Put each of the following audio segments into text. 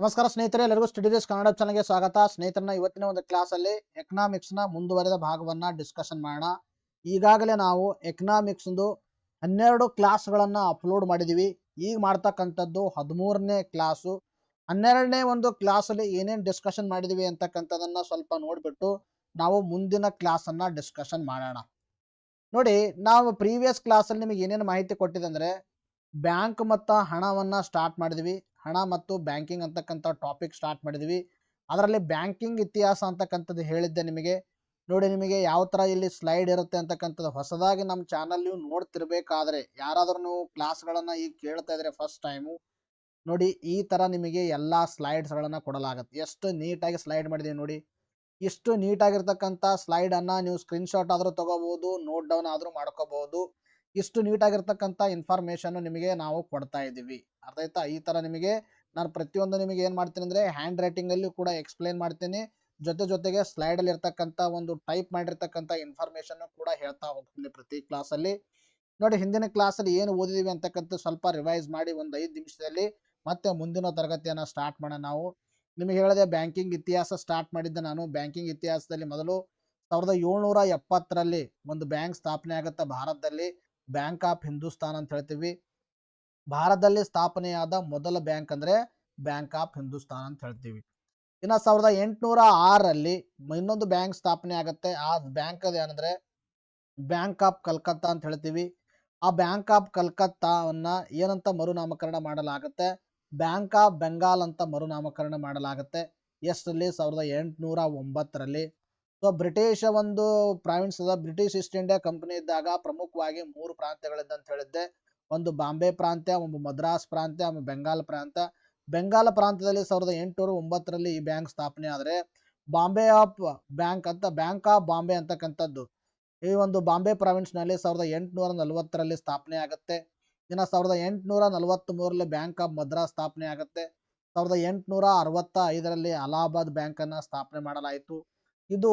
ನಮಸ್ಕಾರ ಸ್ನೇಹಿತರೆ, ಎಲ್ಲರಿಗೂ ಸ್ಟಡಿ ಡೇಸ್ ಕನ್ನಡ ಚಾನಲ್ಗೆ ಸ್ವಾಗತ. ಸ್ನೇಹಿತರನ್ನ ಇವತ್ತಿನ ಒಂದು ಕ್ಲಾಸಲ್ಲಿ ಎಕನಾಮಿಕ್ಸ್ನ ಮುಂದುವರೆದ ಭಾಗವನ್ನು ಡಿಸ್ಕಷನ್ ಮಾಡೋಣ. ಈಗಾಗಲೇ ನಾವು ಎಕನಾಮಿಕ್ಸ್ದು 12 ಕ್ಲಾಸ್ಗಳನ್ನು ಅಪ್ಲೋಡ್ ಮಾಡಿದ್ದೀವಿ. ಈಗ ಮಾಡ್ತಕ್ಕಂಥದ್ದು 13ನೇ ಕ್ಲಾಸು. 12ನೇ ಒಂದು ಕ್ಲಾಸಲ್ಲಿ ಏನೇನು ಡಿಸ್ಕಷನ್ ಮಾಡಿದ್ದೀವಿ ಅಂತಕ್ಕಂಥದ್ದನ್ನು ಸ್ವಲ್ಪ ನೋಡಿಬಿಟ್ಟು ನಾವು ಮುಂದಿನ ಕ್ಲಾಸನ್ನು ಡಿಸ್ಕಷನ್ ಮಾಡೋಣ. ನೋಡಿ, ನಾವು ಪ್ರೀವಿಯಸ್ ಕ್ಲಾಸಲ್ಲಿ ನಿಮಗೆ ಏನೇನು ಮಾಹಿತಿ ಕೊಟ್ಟಿದೆ ಅಂದರೆ, ಬ್ಯಾಂಕ್ ಮತ್ತು ಹಣವನ್ನು ಸ್ಟಾರ್ಟ್ ಮಾಡಿದ್ವಿ. ಹಣ ಮತ್ತು ಬ್ಯಾಂಕಿಂಗ್ ಅಂತಕ್ಕಂಥ ಟಾಪಿಕ್ ಸ್ಟಾರ್ಟ್ ಮಾಡಿದ್ವಿ. ಅದರಲ್ಲಿ ಬ್ಯಾಂಕಿಂಗ್ ಇತಿಹಾಸ ಅಂತಕ್ಕಂಥದ್ದು ಹೇಳಿದ್ದೆ ನಿಮಗೆ. ನೋಡಿ, ನಿಮಗೆ ಯಾವ ಥರ ಇಲ್ಲಿ ಸ್ಲೈಡ್ ಇರುತ್ತೆ ಅಂತಕ್ಕಂಥದ್ದು ಹೊಸದಾಗಿ ನಮ್ಮ ಚಾನಲ್ ನೀವು ನೋಡ್ತಿರ್ಬೇಕಾದ್ರೆ, ಯಾರಾದರೂ ನೀವು ಕ್ಲಾಸ್ಗಳನ್ನು ಈಗ ಕೇಳ್ತಾ ಇದ್ರೆ ಫಸ್ಟ್ ಟೈಮು, ನೋಡಿ ಈ ಥರ ನಿಮಗೆ ಎಲ್ಲ ಸ್ಲೈಡ್ಸ್ಗಳನ್ನು ಕೊಡಲಾಗುತ್ತೆ. ಎಷ್ಟು ನೀಟಾಗಿ ಸ್ಲೈಡ್ ಮಾಡಿದ್ದೀವಿ ನೋಡಿ. ಇಷ್ಟು ನೀಟಾಗಿರ್ತಕ್ಕಂಥ ಸ್ಲೈಡನ್ನು ನೀವು ಸ್ಕ್ರೀನ್ಶಾಟ್ ಆದರೂ ತೊಗೋಬೋದು, ನೋಟ್ ಡೌನ್ ಆದರೂ ಮಾಡ್ಕೋಬೋದು. ಇಷ್ಟು ನೀಟಾಗಿರ್ತಕ್ಕಂಥ ಇನ್ಫಾರ್ಮೇಷನ್ನು ನಿಮಗೆ ನಾವು ಕೊಡ್ತಾ ಇದ್ದೀವಿ. ಅರ್ಥ ಆಯ್ತಾ? ಈ ಥರ ನಿಮಗೆ ನಾನು ಪ್ರತಿಯೊಂದು ನಿಮಗೆ ಏನು ಮಾಡ್ತೀನಿ ಅಂದರೆ ಹ್ಯಾಂಡ್ ರೈಟಿಂಗಲ್ಲಿ ಕೂಡ ಎಕ್ಸ್ಪ್ಲೇನ್ ಮಾಡ್ತೀನಿ. ಜೊತೆಗೆ ಸ್ಲೈಡಲ್ಲಿ ಇರ್ತಕ್ಕಂಥ ಒಂದು ಟೈಪ್ ಮಾಡಿರ್ತಕ್ಕಂಥ ಇನ್ಫಾರ್ಮೇಷನ್ನು ಕೂಡ ಹೇಳ್ತಾ ಹೋಗ್ತೀನಿ ಪ್ರತಿ ಕ್ಲಾಸಲ್ಲಿ. ನೋಡಿ, ಹಿಂದಿನ ಕ್ಲಾಸಲ್ಲಿ ಏನು ಓದಿದ್ದೀವಿ ಅಂತಕ್ಕಂಥ ಸ್ವಲ್ಪ ರಿವೈಸ್ ಮಾಡಿ ಒಂದು 5 ನಿಮಿಷದಲ್ಲಿ ಮತ್ತೆ ಮುಂದಿನ ತರಗತಿಯನ್ನು ಸ್ಟಾರ್ಟ್ ಮಾಡೋಣ ನಾವು. ನಿಮಗೆ ಹೇಳಿದೆ ಬ್ಯಾಂಕಿಂಗ್ ಇತಿಹಾಸ ಸ್ಟಾರ್ಟ್ ಮಾಡಿದ್ದೆ ನಾನು. ಬ್ಯಾಂಕಿಂಗ್ ಇತಿಹಾಸದಲ್ಲಿ ಮೊದಲು 1770ರಲ್ಲಿ ಒಂದು ಬ್ಯಾಂಕ್ ಸ್ಥಾಪನೆ ಆಗುತ್ತೆ ಭಾರತದಲ್ಲಿ. ಬ್ಯಾಂಕ್ ಆಫ್ ಹಿಂದೂಸ್ತಾನ್ ಅಂತ ಹೇಳ್ತೀವಿ. ಭಾರತದಲ್ಲಿ ಸ್ಥಾಪನೆಯಾದ ಮೊದಲ ಬ್ಯಾಂಕ್ ಅಂದರೆ ಬ್ಯಾಂಕ್ ಆಫ್ ಹಿಂದೂಸ್ತಾನ್ ಅಂತ ಹೇಳ್ತೀವಿ. ಇನ್ನು 1806ರಲ್ಲಿ ಇನ್ನೊಂದು ಬ್ಯಾಂಕ್ ಸ್ಥಾಪನೆ ಆಗುತ್ತೆ. ಆ ಬ್ಯಾಂಕ್ ಏನಂದರೆ ಬ್ಯಾಂಕ್ ಆಫ್ ಕಲ್ಕತ್ತಾ ಅಂತ ಹೇಳ್ತೀವಿ. ಆ ಬ್ಯಾಂಕ್ ಆಫ್ ಕಲ್ಕತ್ತಾವನ್ನು ಏನಂತ ಮರುನಾಮಕರಣ ಮಾಡಲಾಗುತ್ತೆ? ಬ್ಯಾಂಕ್ ಆಫ್ ಬೆಂಗಾಲ್ ಅಂತ ಮರುನಾಮಕರಣ ಮಾಡಲಾಗುತ್ತೆ. ಎಷ್ಟರಲ್ಲಿ? 1809ರಲ್ಲಿ. ಸೊ ಬ್ರಿಟಿಷ್ ಒಂದು ಪ್ರಾವಿನ್ಸ್ ಅದ. ಬ್ರಿಟಿಷ್ ಈಸ್ಟ್ ಇಂಡಿಯಾ ಕಂಪನಿ ಇದ್ದಾಗ ಪ್ರಮುಖವಾಗಿ 3 ಪ್ರಾಂತ್ಯಗಳಿದ್ದ ಅಂತ ಹೇಳಿದ್ದೆ. ಒಂದು ಬಾಂಬೆ ಪ್ರಾಂತ್ಯ, ಒಂದು ಮದ್ರಾಸ್ ಪ್ರಾಂತ್ಯ, ಒಂದು ಬೆಂಗಾಲ್ ಪ್ರಾಂತ್ಯ. ಬೆಂಗಾಲ್ ಪ್ರಾಂತ್ಯದಲ್ಲಿ 1809ರಲ್ಲಿ ಈ ಬ್ಯಾಂಕ್ ಸ್ಥಾಪನೆ ಆದರೆ ಬಾಂಬೆ ಆಫ್ ಬ್ಯಾಂಕ್ ಅಂತ ಬ್ಯಾಂಕ್ ಆಫ್ ಬಾಂಬೆ ಅಂತಕ್ಕಂಥದ್ದು ಈ ಒಂದು ಬಾಂಬೆ ಪ್ರಾವಿನ್ಸ್ನಲ್ಲಿ 1840ರಲ್ಲಿ ಸ್ಥಾಪನೆ ಆಗುತ್ತೆ. ಇನ್ನು 1843ರಲ್ಲಿ ಬ್ಯಾಂಕ್ ಆಫ್ ಮದ್ರಾಸ್ ಸ್ಥಾಪನೆ ಆಗುತ್ತೆ. 1865ರಲ್ಲಿ ಅಲಹಾಬಾದ್ ಬ್ಯಾಂಕನ್ನು ಸ್ಥಾಪನೆ ಮಾಡಲಾಯಿತು. ಇದು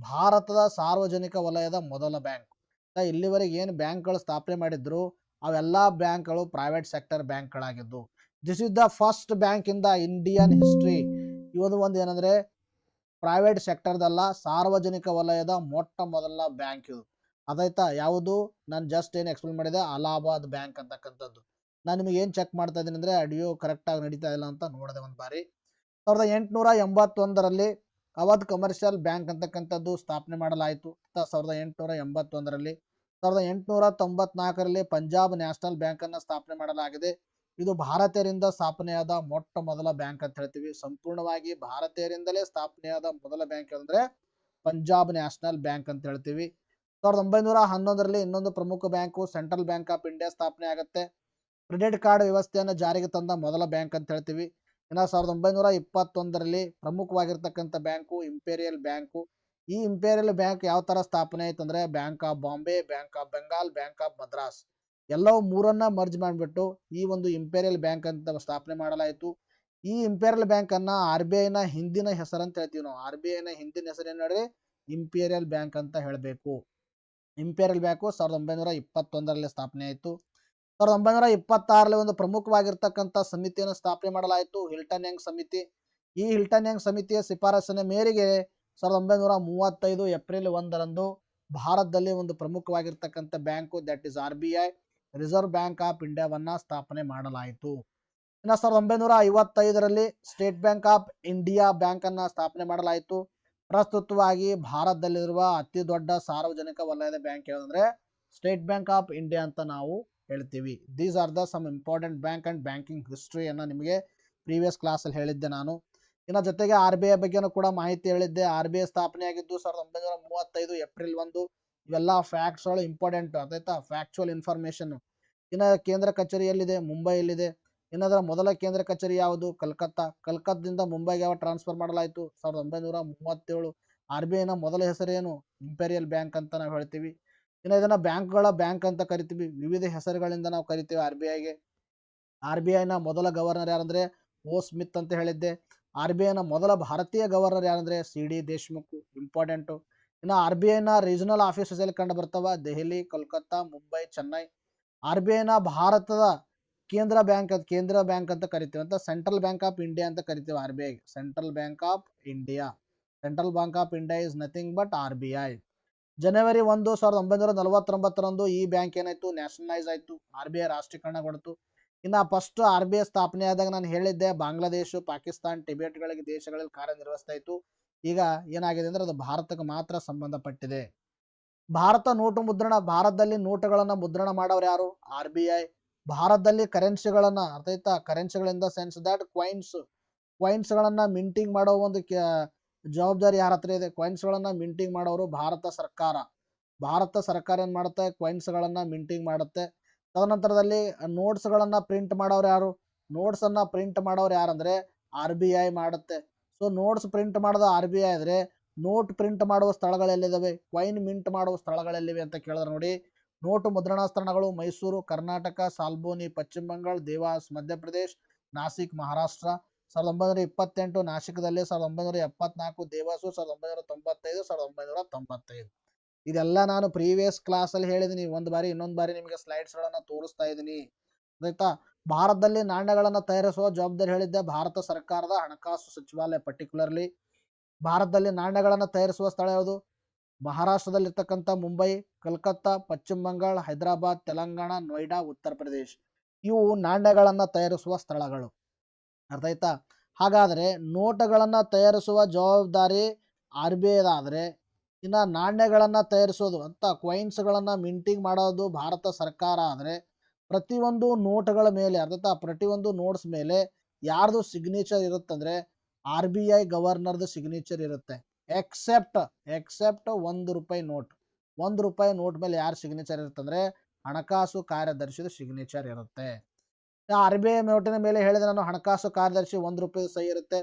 ಭಾರತದ ಸಾರ್ವಜನಿಕ ವಲಯದ ಮೊದಲ ಬ್ಯಾಂಕ್. ಇಲ್ಲಿವರೆಗೆ ಏನು ಬ್ಯಾಂಕ್ಗಳು ಸ್ಥಾಪನೆ ಮಾಡಿದ್ರು ಅವೆಲ್ಲ ಬ್ಯಾಂಕ್ಗಳು ಪ್ರೈವೇಟ್ ಸೆಕ್ಟರ್ ಬ್ಯಾಂಕ್ಗಳಾಗಿದ್ದು. This is the first bank in the Indian history. ಇವನು ಒಂದು ಏನಂದರೆ ಪ್ರೈವೇಟ್ ಸೆಕ್ಟರ್ದಲ್ಲ, ಸಾರ್ವಜನಿಕ ವಲಯದ ಮೊಟ್ಟ ಮೊದಲ ಬ್ಯಾಂಕ್ ಇದು. ಅದಾಯ್ತಾ? ಯಾವುದು ನಾನು ಜಸ್ಟ್ ಏನು ಎಕ್ಸ್ಪ್ಲೇನ್ ಮಾಡಿದೆ, ಅಲಹಾಬಾದ್ ಬ್ಯಾಂಕ್ ಅಂತಕ್ಕಂಥದ್ದು. ನಾನು ನಿಮಗೆ ಏನು ಚೆಕ್ ಮಾಡ್ತಾ ಇದ್ದೀನಿ ಅಂದರೆ ಆಡಿಯೋ ಕರೆಕ್ಟಾಗಿ ನಡೀತಾ ಇಲ್ಲ ಅಂತ ನೋಡಿದೆ ಒಂದು ಬಾರಿ. 1881ರಲ್ಲಿ ಅವಧ್ ಕಮರ್ಷಿಯಲ್ ಬ್ಯಾಂಕ್ ಅಂತಕ್ಕಂಥದ್ದು ಸ್ಥಾಪನೆ ಮಾಡಲಾಯಿತು. 1881ರಲ್ಲಿ 1894ರಲ್ಲಿ ಪಂಜಾಬ್ ನ್ಯಾಷನಲ್ ಬ್ಯಾಂಕನ್ನು ಸ್ಥಾಪನೆ ಮಾಡಲಾಗಿದೆ. ಇದು ಭಾರತೀಯರಿಂದ ಸ್ಥಾಪನೆಯಾದ ಮೊಟ್ಟ ಮೊದಲ ಬ್ಯಾಂಕ್ ಅಂತ ಹೇಳ್ತೀವಿ. ಸಂಪೂರ್ಣವಾಗಿ ಭಾರತೀಯರಿಂದಲೇ ಸ್ಥಾಪನೆಯಾದ ಮೊದಲ ಬ್ಯಾಂಕ್ ಅಂದರೆ ಪಂಜಾಬ್ ನ್ಯಾಷನಲ್ ಬ್ಯಾಂಕ್ ಅಂತ ಹೇಳ್ತೀವಿ. 1911ರಲ್ಲಿ ಇನ್ನೊಂದು ಪ್ರಮುಖ bank central bank of India ಸ್ಥಾಪನೆ ಆಗುತ್ತೆ. ಕ್ರೆಡಿಟ್ ಕಾರ್ಡ್ ವ್ಯವಸ್ಥೆಯನ್ನು ಜಾರಿಗೆ ತಂದ ಮೊದಲ ಬ್ಯಾಂಕ್ ಅಂತ ಹೇಳ್ತೀವಿ. ಇನ್ನು 1921ರಲ್ಲಿ ಪ್ರಮುಖವಾಗಿರ್ತಕ್ಕಂಥ ಬ್ಯಾಂಕು ಇಂಪೀರಿಯಲ್ ಬ್ಯಾಂಕು. ಈ ಇಂಪೀರಿಯಲ್ ಬ್ಯಾಂಕ್ ಯಾವ ಥರ ಸ್ಥಾಪನೆ ಆಯಿತು ಅಂದರೆ bank of Bombay, bank of Bengal, bank of Madras ಎಲ್ಲವೂ ಮೂರನ್ನ ಮರ್ಜ್ ಮಾಡಿಬಿಟ್ಟು ಈ ಒಂದು ಇಂಪೀರಿಯಲ್ ಬ್ಯಾಂಕ್ ಅಂತ ಸ್ಥಾಪನೆ ಮಾಡಲಾಯಿತು. ಈ ಇಂಪೀರಿಯಲ್ ಬ್ಯಾಂಕನ್ನು RBIನ ಹಿಂದಿನ ಹೆಸರು ಅಂತ ಹೇಳ್ತೀವಿ ನಾವು. RBIನ ಹಿಂದಿನ ಹೆಸರು ಏನು ಹೇಳಿದ್ರೆ ಇಂಪೀರಿಯಲ್ ಬ್ಯಾಂಕ್ ಅಂತ ಹೇಳಬೇಕು. ಇಂಪೀರಿಯಲ್ ಬ್ಯಾಂಕು 1921ರಲ್ಲಿ ಸ್ಥಾಪನೆ ಆಯಿತು. 1926ರಲ್ಲಿ ಒಂದು ಪ್ರಮುಖವಾಗಿರ್ತಕ್ಕಂಥ ಸಮಿತಿಯನ್ನು ಸ್ಥಾಪನೆ ಮಾಡಲಾಯಿತು, ಹಿಲ್ಟನ್ ಯಂಗ್ ಸಮಿತಿ. ಈ ಹಿಲ್ಟನ್ ಯಂಗ್ ಸಮಿತಿಯ ಶಿಫಾರಸಿನ ಮೇರೆಗೆ 1935 ಏಪ್ರಿಲ್ 1ರಂದು ಭಾರತದಲ್ಲಿ ಒಂದು ಪ್ರಮುಖವಾಗಿರ್ತಕ್ಕಂಥ bank that is RBI, reserve bank of ಇಂಡಿಯಾವನ್ನು ಸ್ಥಾಪನೆ ಮಾಡಲಾಯಿತು. ಇನ್ನು 1955ರಲ್ಲಿ ಸ್ಟೇಟ್ ಬ್ಯಾಂಕ್ ಆಫ್ ಇಂಡಿಯಾ ಬ್ಯಾಂಕನ್ನು ಸ್ಥಾಪನೆ ಮಾಡಲಾಯಿತು. ಪ್ರಸ್ತುತವಾಗಿ ಭಾರತದಲ್ಲಿರುವ ಅತಿ ದೊಡ್ಡ ಸಾರ್ವಜನಿಕ ವಲಯದ ಬ್ಯಾಂಕ್ ಯಾವುದಂದರೆ ಸ್ಟೇಟ್ ಬ್ಯಾಂಕ್ ಆಫ್ ಇಂಡಿಯಾ ಅಂತ ನಾವು ಹೇಳ್ತೀವಿ. These are the some important bank and banking ಹಿಸ್ಟ್ರಿಯನ್ನು ನಿಮಗೆ ಪ್ರೀವಿಯಸ್ ಕ್ಲಾಸಲ್ಲಿ ಹೇಳಿದ್ದೆ ನಾನು. ಇನ್ನು ಜೊತೆಗೆ RBI ಬಗ್ಗೆನೂ ಕೂಡ ಮಾಹಿತಿ ಹೇಳಿದ್ದೆ. RBI ಸ್ಥಾಪನೆಯಾಗಿದ್ದು 1935 April 1. ಇವೆಲ್ಲ ಫ್ಯಾಕ್ಟ್ಸ್ಗಳು ಇಂಪಾರ್ಟೆಂಟ್ ಆಯ್ತಾ, ಫ್ಯಾಕ್ಚುವಲ್ ಇನ್ಫಾರ್ಮೇಷನ್ನು. ಇನ್ನು ಕೇಂದ್ರ ಕಚೇರಿಯಲ್ಲಿದೆ, ಮುಂಬೈಯಲ್ಲಿದೆ. ಇನ್ನದರ ಮೊದಲ ಕೇಂದ್ರ ಕಚೇರಿ ಯಾವುದು? ಕಲ್ಕತ್ತಾದಿಂದ ಮುಂಬೈಗೆ ಯಾವ ಟ್ರಾನ್ಸ್ಫರ್ ಮಾಡಲಾಯಿತು? 1937. RBIನ ಮೊದಲ ಹೆಸರೇನು? ಇಂಪೀರಿಯಲ್ ಬ್ಯಾಂಕ್ ಅಂತ ನಾವು ಹೇಳ್ತೀವಿ. ಇನ್ನು ಇದನ್ನು ಬ್ಯಾಂಕ್ಗಳ ಬ್ಯಾಂಕ್ ಅಂತ ಕರಿತೀವಿ. ವಿವಿಧ ಹೆಸರುಗಳಿಂದ ನಾವು ಕರಿತೀವಿ RBIಗೆ. RBIನ ಮೊದಲ ಗವರ್ನರ್ ಯಾರಂದರೆ ಓ ಸ್ಮಿತ್ ಅಂತ ಹೇಳಿದ್ದೆ. RBIನ ಮೊದಲ ಭಾರತೀಯ ಗವರ್ನರ್ ಯಾರಂದರೆ CD ದೇಶ್ಮುಖ್. ಇಂಪಾರ್ಟೆಂಟು. ಇನ್ನು RBIನ ರೀಜನಲ್ ಆಫೀಸಸ್ ಎಲ್ಲಿ ಕಂಡು ಬರ್ತಾವ? ದೆಹಲಿ, ಕೋಲ್ಕತ್ತಾ, ಮುಂಬೈ, ಚೆನ್ನೈ. RBIನ ಭಾರತದ ಕೇಂದ್ರ ಬ್ಯಾಂಕ್ ಅಂತ ಕರಿತೀವಿ ಅಂತ. ಸೆಂಟ್ರಲ್ ಬ್ಯಾಂಕ್ ಆಫ್ ಇಂಡಿಯಾ ಅಂತ ಕರಿತೀವಿ R B I. Central bank of India. Central bank of India is nothing but R B I. ಜನವರಿ 1, 1949 ಈ ಬ್ಯಾಂಕ್ ಏನಾಯ್ತು, ನ್ಯಾಷನಲೈಸ್ ಆಯ್ತು. ಆರ್ ಬಿ ಐ ರಾಷ್ಟ್ರೀಕರಣಗೊಳ್ತು. ಇನ್ನು ಫಸ್ಟ್ ಆರ್ ಬಿ ಐ ಸ್ಥಾಪನೆ ಆದಾಗ ನಾನು ಹೇಳಿದ್ದೆ ಬಾಂಗ್ಲಾದೇಶ, ಪಾಕಿಸ್ತಾನ್, ಟಿಬೆಟ್ಗಳಿಗೆ ದೇಶಗಳಲ್ಲಿ ಕಾರ್ಯನಿರ್ವಹಿಸ್ತಾ ಇತ್ತು. ಈಗ ಏನಾಗಿದೆ ಅಂದ್ರೆ ಅದು ಭಾರತಕ್ಕೆ ಮಾತ್ರ ಸಂಬಂಧಪಟ್ಟಿದೆ. ಭಾರತ ನೋಟು ಮುದ್ರಣ, ಭಾರತದಲ್ಲಿ ನೋಟುಗಳನ್ನ ಮುದ್ರಣ ಮಾಡೋರು ಯಾರು, ಆರ್ ಬಿ ಐ. ಭಾರತದಲ್ಲಿ ಕರೆನ್ಸಿಗಳನ್ನ, ಅರ್ಥ ಆಯ್ತಾ, ಕರೆನ್ಸಿಗಳಿಂದ ಸೆನ್ಸ್ ದಟ್ ಕಾಯಿನ್ಸ್ಗಳನ್ನ ಮಿಂಟಿಂಗ್ ಮಾಡೋ ಒಂದು ಜವಾಬ್ದಾರಿ ಯಾರ ಹತ್ರ ಇದೆ, ಕಾಯಿನ್ಸ್ಗಳನ್ನ ಮಿಂಟಿಂಗ್ ಮಾಡೋರು ಭಾರತ ಸರ್ಕಾರ. ಭಾರತ ಸರ್ಕಾರ ಏನ್ ಮಾಡುತ್ತೆ, ಕಾಯಿನ್ಸ್ಗಳನ್ನ ಮಿಂಟಿಂಗ್ ಮಾಡುತ್ತೆ. ತದನಂತರದಲ್ಲಿ ನೋಟ್ಸ್ಗಳನ್ನ ಪ್ರಿಂಟ್ ಮಾಡೋರು ಯಾರು, ನೋಟ್ಸನ್ನ ಪ್ರಿಂಟ್ ಮಾಡೋರು ಯಾರಂದ್ರೆ ಆರ್ ಬಿ ಐ ಮಾಡುತ್ತೆ. ಸೊ ನೋಟ್ಸ್ ಪ್ರಿಂಟ್ ಮಾಡೋದು ಆರ್ ಬಿ ಐ ಆದ್ರೆ ನೋಟ್ ಪ್ರಿಂಟ್ ಮಾಡುವ ಸ್ಥಳಗಳೆಲ್ಲಿದ್ದಾವೆ, ಕಾಯಿನ್ ಮಿಂಟ್ ಮಾಡುವ ಸ್ಥಳಗಳೆಲ್ಲಿವೆ ಅಂತ ಕೇಳಿದ್ರೆ ನೋಡಿ, ನೋಟು ಮುದ್ರಣಾ ಸ್ಥಳಗಳು ಮೈಸೂರು ಕರ್ನಾಟಕ, ಸಾಲ್ಬೋನಿ ಪಶ್ಚಿಮ ಬಂಗಾಳ, ದೇವಾಸ್ ಮಧ್ಯಪ್ರದೇಶ್, ನಾಸಿಕ್ ಮಹಾರಾಷ್ಟ್ರ. 1928 ನಾಸಿಕ್ದಲ್ಲಿ, 1974 ದೇವಾಸು, 1995 1995. ಇದೆಲ್ಲ ನಾನು ಪ್ರೀವಿಯಸ್ ಕ್ಲಾಸಲ್ಲಿ ಹೇಳಿದ್ದೀನಿ. ಒಂದು ಬಾರಿ ಇನ್ನೊಂದು ಬಾರಿ ನಿಮಗೆ ಸ್ಲೈಡ್ಸ್ಗಳನ್ನು ತೋರಿಸ್ತಾ ಇದ್ದೀನಿ, ಆಯ್ತಾ. ಭಾರತದಲ್ಲಿ ನಾಣ್ಯಗಳನ್ನು ತಯಾರಿಸುವ ಜವಾಬ್ದಾರಿ ಹೇಳಿದ್ದೆ ಭಾರತ ಸರ್ಕಾರದ ಹಣಕಾಸು ಸಚಿವಾಲಯ. ಪರ್ಟಿಕ್ಯುಲರ್ಲಿ ಭಾರತದಲ್ಲಿ ನಾಣ್ಯಗಳನ್ನು ತಯಾರಿಸುವ ಸ್ಥಳ ಯಾವುದು, ಮಹಾರಾಷ್ಟ್ರದಲ್ಲಿರ್ತಕ್ಕಂಥ ಮುಂಬೈ, ಕಲ್ಕತ್ತಾ, ಪಶ್ಚಿಮ ಬಂಗಾಳ, ಹೈದರಾಬಾದ್, ತೆಲಂಗಾಣ, ನೋಯ್ಡಾ, ಉತ್ತರ ಪ್ರದೇಶ್. ಇವು ನಾಣ್ಯಗಳನ್ನು ತಯಾರಿಸುವ ಸ್ಥಳಗಳು, ಅರ್ಥ ಆಯ್ತಾ. ಹಾಗಾದರೆ ನೋಟುಗಳನ್ನು ತಯಾರಿಸುವ ಜವಾಬ್ದಾರಿ ಆರ್ ಬಿ ಐದಾದರೆ, ಇನ್ನು ನಾಣ್ಯಗಳನ್ನು ತಯಾರಿಸೋದು ಅಂತ ಕಾಯಿನ್ಸ್ಗಳನ್ನು ಮಿಂಟಿಂಗ್ ಮಾಡೋದು ಭಾರತ ಸರ್ಕಾರ ಆದರೆ, ಪ್ರತಿಯೊಂದು ನೋಟುಗಳ ಮೇಲೆ, ಅರ್ಥ ಪ್ರತಿಯೊಂದು ನೋಟ್ಸ್ ಮೇಲೆ ಯಾರ್ದು ಸಿಗ್ನೇಚರ್ ಇರುತ್ತಂದ್ರೆ ಆರ್ ಬಿ ಐ ಗವರ್ನರ್ದು ಸಿಗ್ನೇಚರ್ ಇರುತ್ತೆ. Except ₹1 note. ₹1 ನೋಟ್ ಮೇಲೆ ಯಾರು ಸಿಗ್ನೇಚರ್ ಇರುತ್ತಂದ್ರೆ ಹಣಕಾಸು ಕಾರ್ಯದರ್ಶಿದ ಸಿಗ್ನೇಚರ್ ಇರುತ್ತೆ. ಆರ್ ಬಿ ಐ ನೋಟಿನ ಮೇಲೆ ಹೇಳಿದ್ರೆ ನಾನು ಹಣಕಾಸು ಕಾರ್ಯದರ್ಶಿ ₹1 ಸಹಿ ಇರುತ್ತೆ.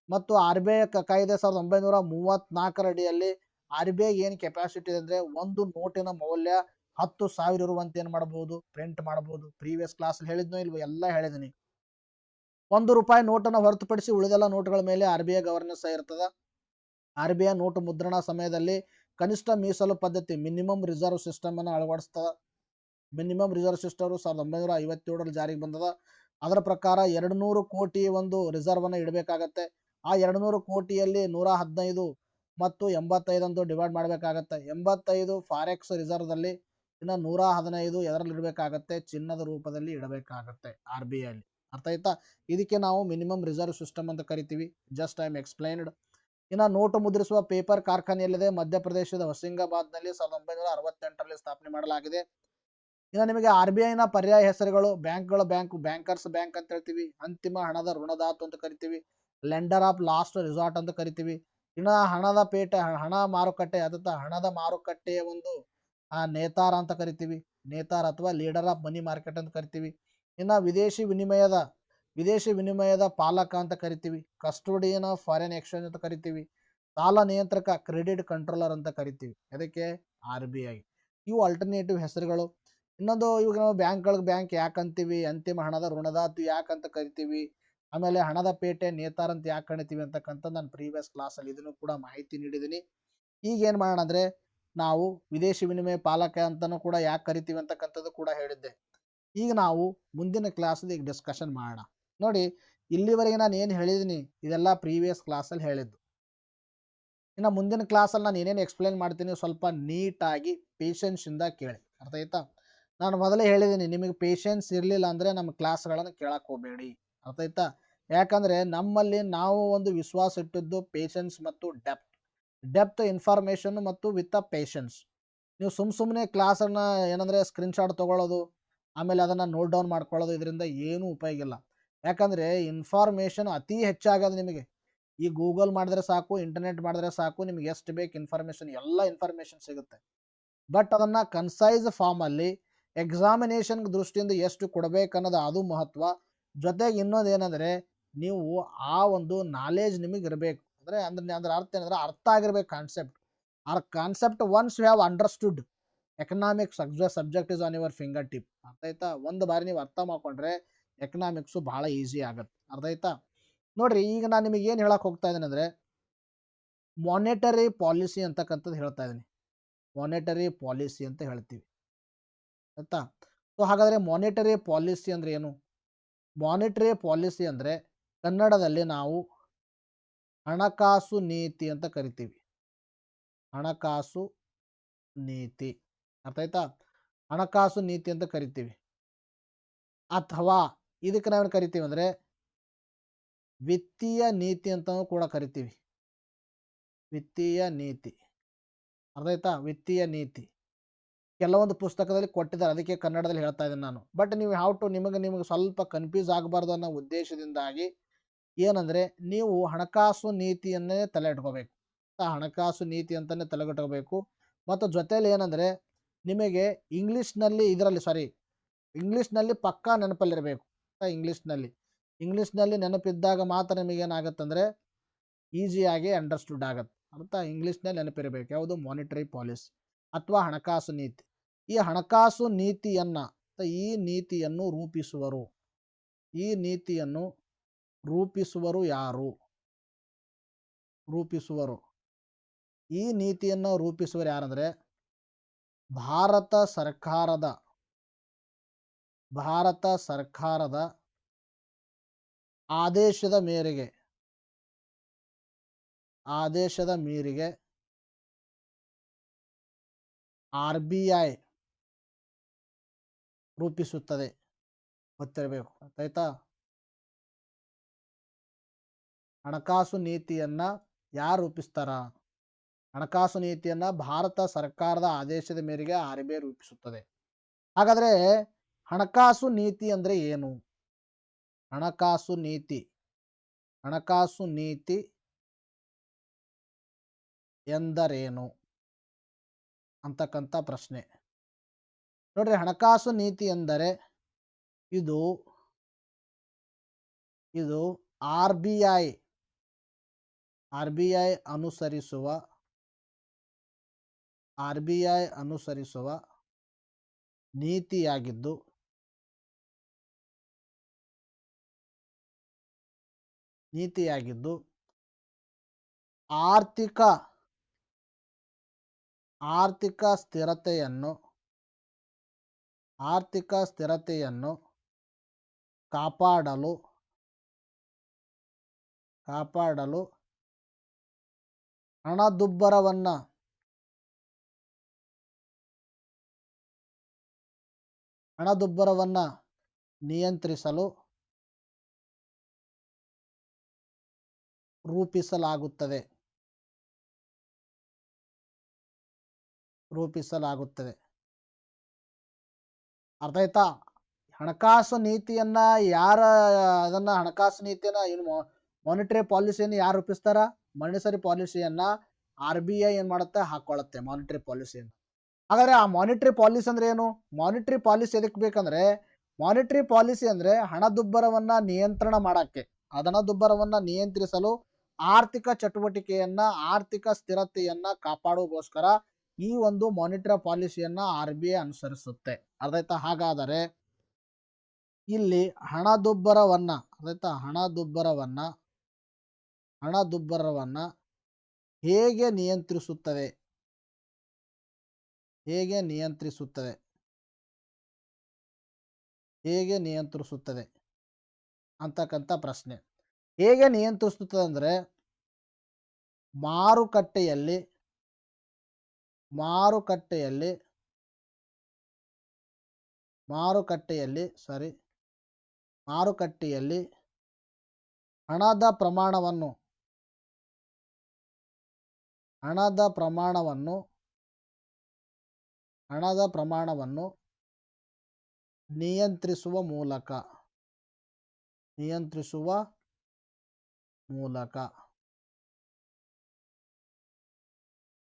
ಮತ್ತು ಆರ್ ಬಿ ಐ ಕಾಯ್ದೆ 1934 ಅಡಿಯಲ್ಲಿ ಆರ್ ಬಿ ಐ ಏನು ಕೆಪಾಸಿಟಿ ಇದೆ ಅಂದರೆ, ಒಂದು ನೋಟಿನ ಮೌಲ್ಯ 10,000 ಇರುವಂತೆ ಏನು ಮಾಡಬಹುದು, ಪ್ರಿಂಟ್ ಮಾಡಬಹುದು. ಪ್ರೀವಿಯಸ್ ಕ್ಲಾಸ್ ಹೇಳಿದ್ನೋ ಇಲ್ವೋ, ಎಲ್ಲ ಹೇಳಿದ್ದೀನಿ. ₹1 ನೋಟನ್ನು ಹೊರತುಪಡಿಸಿ ಉಳಿದೆಲ್ಲ ನೋಟುಗಳ ಮೇಲೆ ಆರ್ ಬಿ ಐ ಗವರ್ನೆನ್ಸ್ ಇರ್ತದೆ. ಆರ್ ಬಿ ಐ ನೋಟು ಮುದ್ರಣ ಸಮಯದಲ್ಲಿ ಕನಿಷ್ಠ ಮೀಸಲು ಪದ್ಧತಿ, ಮಿನಿಮಮ್ ರಿಸರ್ವ್ ಸಿಸ್ಟಮ್ ಅನ್ನು ಅಳವಡಿಸ್ತದೆ. ಮಿನಿಮಮ್ ರಿಸರ್ವ್ ಸಿಸ್ಟಮ್ 1957 ಜಾರಿಗೆ ಬಂದದ. ಅದರ ಪ್ರಕಾರ 200 ಕೋಟಿ ಒಂದು ರಿಸರ್ವ್ ಅನ್ನು ಇಡಬೇಕಾಗತ್ತೆ. ಆ 200 ಕೋಟಿಯಲ್ಲಿ 115 ಮತ್ತು 85 ಅಂತ ಡಿವೈಡ್ ಮಾಡಬೇಕಾಗತ್ತೆ. 85 ಫಾರೆಕ್ಸ್ ರಿಸರ್ವ್ದಲ್ಲಿ, ಇನ್ನು 115 ಎದರಲ್ಲಿ ಇಡಬೇಕಾಗತ್ತೆ, ಚಿನ್ನದ ರೂಪದಲ್ಲಿ ಇಡಬೇಕಾಗತ್ತೆ ಆರ್ ಬಿ ಐಲಿ, ಅರ್ಥ ಆಯ್ತಾ. ಇದಕ್ಕೆ ನಾವು ಮಿನಿಮಮ್ ರಿಸರ್ವ್ ಸಿಸ್ಟಮ್ ಅಂತ ಕರಿತೀವಿ. Just I am explained. ಇನ್ನು ನೋಟು ಮುದ್ರಿಸುವ ಪೇಪರ್ ಕಾರ್ಖಾನೆಯಲ್ಲಿದೆ ಮಧ್ಯಪ್ರದೇಶದ ಹೊಸಿಂಗಾಬಾದ್ನಲ್ಲಿ 1968ರಲ್ಲಿ ಸ್ಥಾಪನೆ ಮಾಡಲಾಗಿದೆ. ಇನ್ನು ನಿಮಗೆ ಆರ್ ಬಿ ಐನ ಪರ್ಯಾಯ ಹೆಸರುಗಳು, ಬ್ಯಾಂಕ್ಗಳ ಬ್ಯಾಂಕರ್ಸ್ ಬ್ಯಾಂಕ್ ಅಂತ ಹೇಳ್ತೀವಿ, ಅಂತಿಮ ಹಣದ ಋಣದಾತು ಅಂತ ಕರಿತೀವಿ, ಲೆಂಡರ್ ಆಫ್ ಲಾಸ್ಟ್ ರಿಸಾರ್ಟ್ ಅಂತ ಕರಿತೀವಿ. ಇನ್ನು ಹಣದ ಪೇಟೆ, ಹಣ ಮಾರುಕಟ್ಟೆ, ಹಣದ ಮಾರುಕಟ್ಟೆಯ ಒಂದು ನೇತಾರ ಅಂತ ಕರಿತೀವಿ, ನೇತಾರ ಅಥವಾ ಲೀಡರ್ ಆಫ್ ಮನಿ ಮಾರ್ಕೆಟ್ ಅಂತ ಕರಿತೀವಿ. ಇನ್ನು ವಿದೇಶಿ ವಿನಿಮಯದ ಪಾಲಕ ಅಂತ ಕರಿತೀವಿ, ಕಸ್ಟೋಡಿಯನ್ ಆಫ್ ಫಾರಿನ್ ಎಕ್ಸ್ಚೇಂಜ್ ಅಂತ ಕರಿತೀವಿ, ಸಾಲ ನಿಯಂತ್ರಕ ಕ್ರೆಡಿಟ್ ಕಂಟ್ರೋಲರ್ ಅಂತ ಕರಿತೀವಿ. ಅದಕ್ಕೆ ಆರ್ ಬಿ ಐ. ಇವು ಆಲ್ಟರ್ನೇಟಿವ್ ಹೆಸರುಗಳು. ಇನ್ನೊಂದು, ಇವಾಗ ನಾವು ಬ್ಯಾಂಕ್ ಯಾಕಂತೀವಿ, ಅಂತಿಮ ಹಣದ ಋಣದಾತು ಯಾಕಂತ ಕರಿತೀವಿ, ಆಮೇಲೆ ಹಣದ ಪೇಟೆ ನೇತಾರ ಅಂತ ಯಾಕೆ ಕರಿತೀವಿ ಅಂತಕ್ಕಂಥ ನಾನು ಪ್ರೀವಿಯಸ್ ಕ್ಲಾಸಲ್ಲಿ ಇದನ್ನು ಕೂಡ ಮಾಹಿತಿ ನೀಡಿದ್ದೀನಿ. ಈಗ ಏನು ಮಾಡೋಣ ಅಂದರೆ, ನಾವು ವಿದೇಶಿ ವಿನಿಮಯ ಪಾಲಕ ಅಂತಲೂ ಕೂಡ ಯಾಕೆ ಕರಿತೀವಿ ಅಂತಕ್ಕಂಥದ್ದು ಕೂಡ ಹೇಳಿದ್ದೆ. ಈಗ ನಾವು ಮುಂದಿನ ಕ್ಲಾಸಲ್ಲಿ ಈಗ ಡಿಸ್ಕಷನ್ ಮಾಡೋಣ. ನೋಡಿ, ಇಲ್ಲಿವರೆಗೆ ನಾನು ಏನು ಹೇಳಿದ್ದೀನಿ ಇದೆಲ್ಲ ಪ್ರೀವಿಯಸ್ ಕ್ಲಾಸಲ್ಲಿ ಹೇಳಿದ್ದು. ಇನ್ನು ಮುಂದಿನ ಕ್ಲಾಸಲ್ಲಿ ನಾನು ಏನೇನು ಎಕ್ಸ್ಪ್ಲೈನ್ ಮಾಡ್ತೀನಿ ಸ್ವಲ್ಪ ನೀಟಾಗಿ ಪೇಷನ್ಸಿಂದ ಕೇಳಿ, ಅರ್ಥ ಆಯ್ತಾ. ನಾನು ಮೊದಲೇ ಹೇಳಿದ್ದೀನಿ, ನಿಮಗೆ ಪೇಷನ್ಸ್ ಇರಲಿಲ್ಲ ಅಂದರೆ ನಮ್ಮ ಕ್ಲಾಸ್ಗಳನ್ನು ಕೇಳಕ್ಕೆ ಹೋಗಬೇಡಿ, ಅರ್ಥ ಆಯ್ತಾ. ಯಾಕಂದರೆ ನಮ್ಮಲ್ಲಿ ನಾವು ಒಂದು ವಿಶ್ವಾಸ ಇಟ್ಟಿದ್ದು ಪೇಷನ್ಸ್ ಮತ್ತು ಡೆಪ್ತ್ ಇನ್ಫಾರ್ಮೇಷನ್ ಮತ್ತು ವಿತ್ ಅ ಪೇಷನ್ಸ್. ನೀವು ಸುಮ್ಮನೆ ಕ್ಲಾಸನ್ನು ಏನಂದರೆ ಸ್ಕ್ರೀನ್ಶಾಟ್ ತೊಗೊಳ್ಳೋದು, ಆಮೇಲೆ ಅದನ್ನು ನೋಟ್ ಡೌನ್ ಮಾಡ್ಕೊಳ್ಳೋದು, ಇದರಿಂದ ಏನೂ ಉಪಯೋಗ ಇಲ್ಲ. ಯಾಕಂದರೆ ಇನ್ಫಾರ್ಮೇಷನ್ ಅತಿ ಹೆಚ್ಚಾಗೋದು ನಿಮಗೆ. ಈ ಗೂಗಲ್ ಮಾಡಿದ್ರೆ ಸಾಕು, ಇಂಟರ್ನೆಟ್ ಮಾಡಿದ್ರೆ ಸಾಕು, ನಿಮಗೆ ಎಷ್ಟು ಬೇಕು ಇನ್ಫಾರ್ಮೇಷನ್, ಎಲ್ಲ ಇನ್ಫಾರ್ಮೇಷನ್ ಸಿಗುತ್ತೆ. ಬಟ್ ಅದನ್ನು ಕನ್ಸೈಸ್ ಫಾರ್ಮಲ್ಲಿ ಎಕ್ಸಾಮಿನೇಷನ್ ದೃಷ್ಟಿಯಿಂದ ಎಷ್ಟು ಕೊಡಬೇಕನ್ನೋದು ಅದು ಮಹತ್ವ. ಜೊತೆಗೆ ಇನ್ನೊಂದು ಏನಂದರೆ, ನೀವು ಆ ಒಂದು ನಾಲೆಜ್ ನಿಮಗೆ ಇರಬೇಕು. ಅದರ ಅರ್ಥ ಏನಂದರೆ, ಅರ್ಥ ಆಗಿರ್ಬೇಕು ಕಾನ್ಸೆಪ್ಟ್. ಆ concept once you have understood, economics subject is on your fingertip, ಅರ್ಥ ಆಯ್ತಾ. ಒಂದು ಬಾರಿ ನೀವು ಅರ್ಥ ಮಾಡ್ಕೊಂಡ್ರೆ ಎಕನಾಮಿಕ್ಸು ಭಾಳ ಈಸಿ ಆಗುತ್ತೆ, ಅರ್ಥ ಆಯ್ತಾ. ನೋಡ್ರಿ, ಈಗ ನಾನು ನಿಮಗೆ ಏನು ಹೇಳಕ್ಕೆ ಹೋಗ್ತಾ ಇದ್ದೀನಿ ಅಂದರೆ, ಮಾನಿಟರಿ ಪಾಲಿಸಿ ಅಂತಕ್ಕಂಥದ್ದು ಹೇಳ್ತಾ ಇದ್ದೀನಿ. ಮಾನಿಟರಿ ಪಾಲಿಸಿ ಅಂತ ಹೇಳ್ತೀವಿ, ಆಯ್ತಾ. ಸೊ ಹಾಗಾದರೆ ಮಾನಿಟರಿ ಪಾಲಿಸಿ ಅಂದರೆ ಏನು, ಮಾನಿಟರಿ ಪಾಲಿಸಿ ಅಂದರೆ ಕನ್ನಡದಲ್ಲಿ ನಾವು ಹಣಕಾಸು ನೀತಿ ಅಂತ ಕರಿತೀವಿ. ಹಣಕಾಸು ನೀತಿ ಅರ್ಥ ಆಯ್ತಾ? ಹಣಕಾಸು ನೀತಿ ಅಂತ ಕರಿತೀವಿ. ಅಥವಾ ಇದಕ್ಕೆ ನಾವೇನು ಕರಿತೀವಿ ಅಂದರೆ ವಿತ್ತೀಯ ನೀತಿ ಅಂತಲೂ ಕೂಡ ಕರಿತೀವಿ. ವಿತ್ತೀಯ ನೀತಿ ಅರ್ಥ ಆಯ್ತಾ? ವಿತ್ತೀಯ ನೀತಿ ಕೆಲವೊಂದು ಪುಸ್ತಕದಲ್ಲಿ ಕೊಟ್ಟಿದ್ದಾರೆ, ಅದಕ್ಕೆ ಕನ್ನಡದಲ್ಲಿ ಹೇಳ್ತಾ ಇದ್ದೀನಿ ನಾನು. ಬಟ್ ನೀವು ನಿಮಗೆ ಸ್ವಲ್ಪ ಕನ್ಫ್ಯೂಸ್ ಆಗಬಾರ್ದು ಅನ್ನೋ ಉದ್ದೇಶದಿಂದಾಗಿ ಏನಂದರೆ ನೀವು ಹಣಕಾಸು ನೀತಿಯನ್ನೇ ತಲೆ ಇಟ್ಕೋಬೇಕು. ಹಣಕಾಸು ನೀತಿ ಅಂತಲೇ ತಲೆಗಿಟ್ಕೋಬೇಕು. ಮತ್ತು ಜೊತೆಯಲ್ಲಿ ಏನಂದರೆ ನಿಮಗೆ ಇಂಗ್ಲೀಷ್ನಲ್ಲಿ ಪಕ್ಕಾ ನೆನಪಲ್ಲಿರಬೇಕು. ಇಂಗ್ಲೀಷ್ನಲ್ಲಿ ನೆನಪಿದ್ದಾಗ ಮಾತ್ರ ನಿಮಗೇನಾಗುತ್ತಂದರೆ ಈಸಿಯಾಗಿ ಅಂಡರ್ಸ್ಟುಡ್ ಆಗುತ್ತೆ. ಇಂಗ್ಲೀಷ್ನಲ್ಲಿ ನೆನಪಿರಬೇಕು. ಯಾವುದು? ಮಾನಿಟರಿ ಪಾಲಿಸಿ ಅಥವಾ ಹಣಕಾಸು ನೀತಿ. ಈ ಹಣಕಾಸು ನೀತಿಯನ್ನು ರೂಪಿಸುವರು ಯಾರು? ಈ ನೀತಿಯನ್ನು ರೂಪಿಸುವರು ಯಾರಂದರೆ ಭಾರತ ಸರ್ಕಾರದ ಆದೇಶದ ಮೇರೆಗೆ RBI ರೂಪಿಸುತ್ತದೆ. ಗೊತ್ತಿರಬೇಕು. ಆಯ್ತಾ? ಹಣಕಾಸು ನೀತಿಯನ್ನ ಯಾರು ರೂಪಿಸ್ತಾರ? ಹಣಕಾಸು ನೀತಿಯನ್ನ ಭಾರತ ಸರ್ಕಾರದ ಆದೇಶದ ಮೇರೆಗೆ RBI ರೂಪಿಸುತ್ತದೆ. ಹಾಗಾದರೆ ಹಣಕಾಸು ನೀತಿ ಅಂದರೆ ಏನು? ಹಣಕಾಸು ನೀತಿ ಎಂದರೇನು ಅಂತಕ್ಕಂಥ ಪ್ರಶ್ನೆ. ನೋಡ್ರಿ, ಹಣಕಾಸು ನೀತಿ ಎಂದರೆ ಇದು RBI ಅನುಸರಿಸುವ ನೀತಿಯಾಗಿದ್ದು ಆರ್ಥಿಕ ಸ್ಥಿರತೆಯನ್ನು ಕಾಪಾಡಲು ಹಣದುಬ್ಬರವನ್ನು ನಿಯಂತ್ರಿಸಲು ರೂಪಿಸಲಾಗುತ್ತದೆ. ಅರ್ಥ ಆಯ್ತಾ? ಹಣಕಾಸು ನೀತಿಯನ್ನ ಮಾನಿಟರಿ ಪಾಲಿಸಿಯನ್ನು ಯಾರು ರೂಪಿಸ್ತಾರ? ಮಾನಿಟರಿ ಪಾಲಿಸಿಯನ್ನ RBI ಏನು ಮಾಡುತ್ತೆ? ಹಾಕೊಳ್ಳುತ್ತೆ ಮಾನಿಟರಿ ಪಾಲಿಸಿಯನ್ನು. ಹಾಗಾದರೆ ಆ ಮಾನಿಟರಿ ಪಾಲಿಸಿ ಅಂದ್ರೆ ಏನು? ಮಾನಿಟರಿ ಪಾಲಿಸಿ ಎದಕ್ಕೆ ಬೇಕಂದ್ರೆ, ಮಾನಿಟರಿ ಪಾಲಿಸಿ ಅಂದರೆ ಹಣದುಬ್ಬರವನ್ನು ನಿಯಂತ್ರಣ ಮಾಡೋಕ್ಕೆ, ಹಣದುಬ್ಬರವನ್ನು ನಿಯಂತ್ರಿಸಲು ಆರ್ಥಿಕ ಚಟುವಟಿಕೆಯನ್ನು, ಆರ್ಥಿಕ ಸ್ಥಿರತೆಯನ್ನು ಕಾಪಾಡೋಗೋಸ್ಕರ ಈ ಒಂದು ಮಾನಿಟರಿ ಪಾಲಿಸಿಯನ್ನು RBI ಅನುಸರಿಸುತ್ತೆ. ಅರ್ಥ ಆಯ್ತಾ? ಹಾಗಾದರೆ ಇಲ್ಲಿ ಹಣದುಬ್ಬರವನ್ನು ಹೇಗೆ ನಿಯಂತ್ರಿಸುತ್ತದೆ ಅಂತಕ್ಕಂಥ ಪ್ರಶ್ನೆ. ಹೇಗೆ ನಿಯಂತ್ರಿಸುತ್ತದೆ ಅಂದರೆ ಮಾರುಕಟ್ಟೆಯಲ್ಲಿ ಹಣದ ಪ್ರಮಾಣವನ್ನು ನಿಯಂತ್ರಿಸುವ ಮೂಲಕ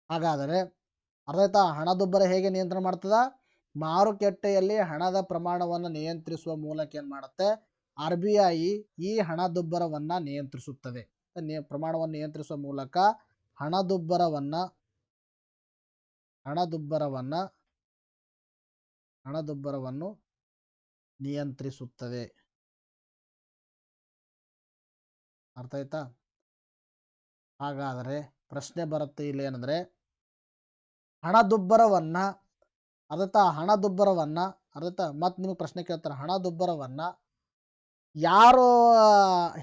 ಹಾಗಾದರೆ ಅರ್ಥ ಆಯ್ತಾ? ಹಣದುಬ್ಬರ ಹೇಗೆ ನಿಯಂತ್ರಣ ಮಾಡ್ತದ? ಮಾರುಕಟ್ಟೆಯಲ್ಲಿ ಹಣದ ಪ್ರಮಾಣವನ್ನು ನಿಯಂತ್ರಿಸುವ ಮೂಲಕ ಏನು ಮಾಡುತ್ತೆ? RBI ಈ ಹಣದುಬ್ಬರವನ್ನು ನಿಯಂತ್ರಿಸುತ್ತದೆ. ಪ್ರಮಾಣವನ್ನು ನಿಯಂತ್ರಿಸುವ ಮೂಲಕ ಹಣದುಬ್ಬರವನ್ನು ನಿಯಂತ್ರಿಸುತ್ತದೆ. ಅರ್ಥ ಆಯ್ತಾ? ಹಾಗಾದರೆ ಪ್ರಶ್ನೆ ಬರುತ್ತೆ ಇಲ್ಲಿ ಏನಂದರೆ, ಹಣದುಬ್ಬರವನ್ನು ಮತ್ತೆ ನಿಮಗೆ ಪ್ರಶ್ನೆ ಕೇಳ್ತಾರೆ, ಹಣದುಬ್ಬರವನ್ನು ಯಾರು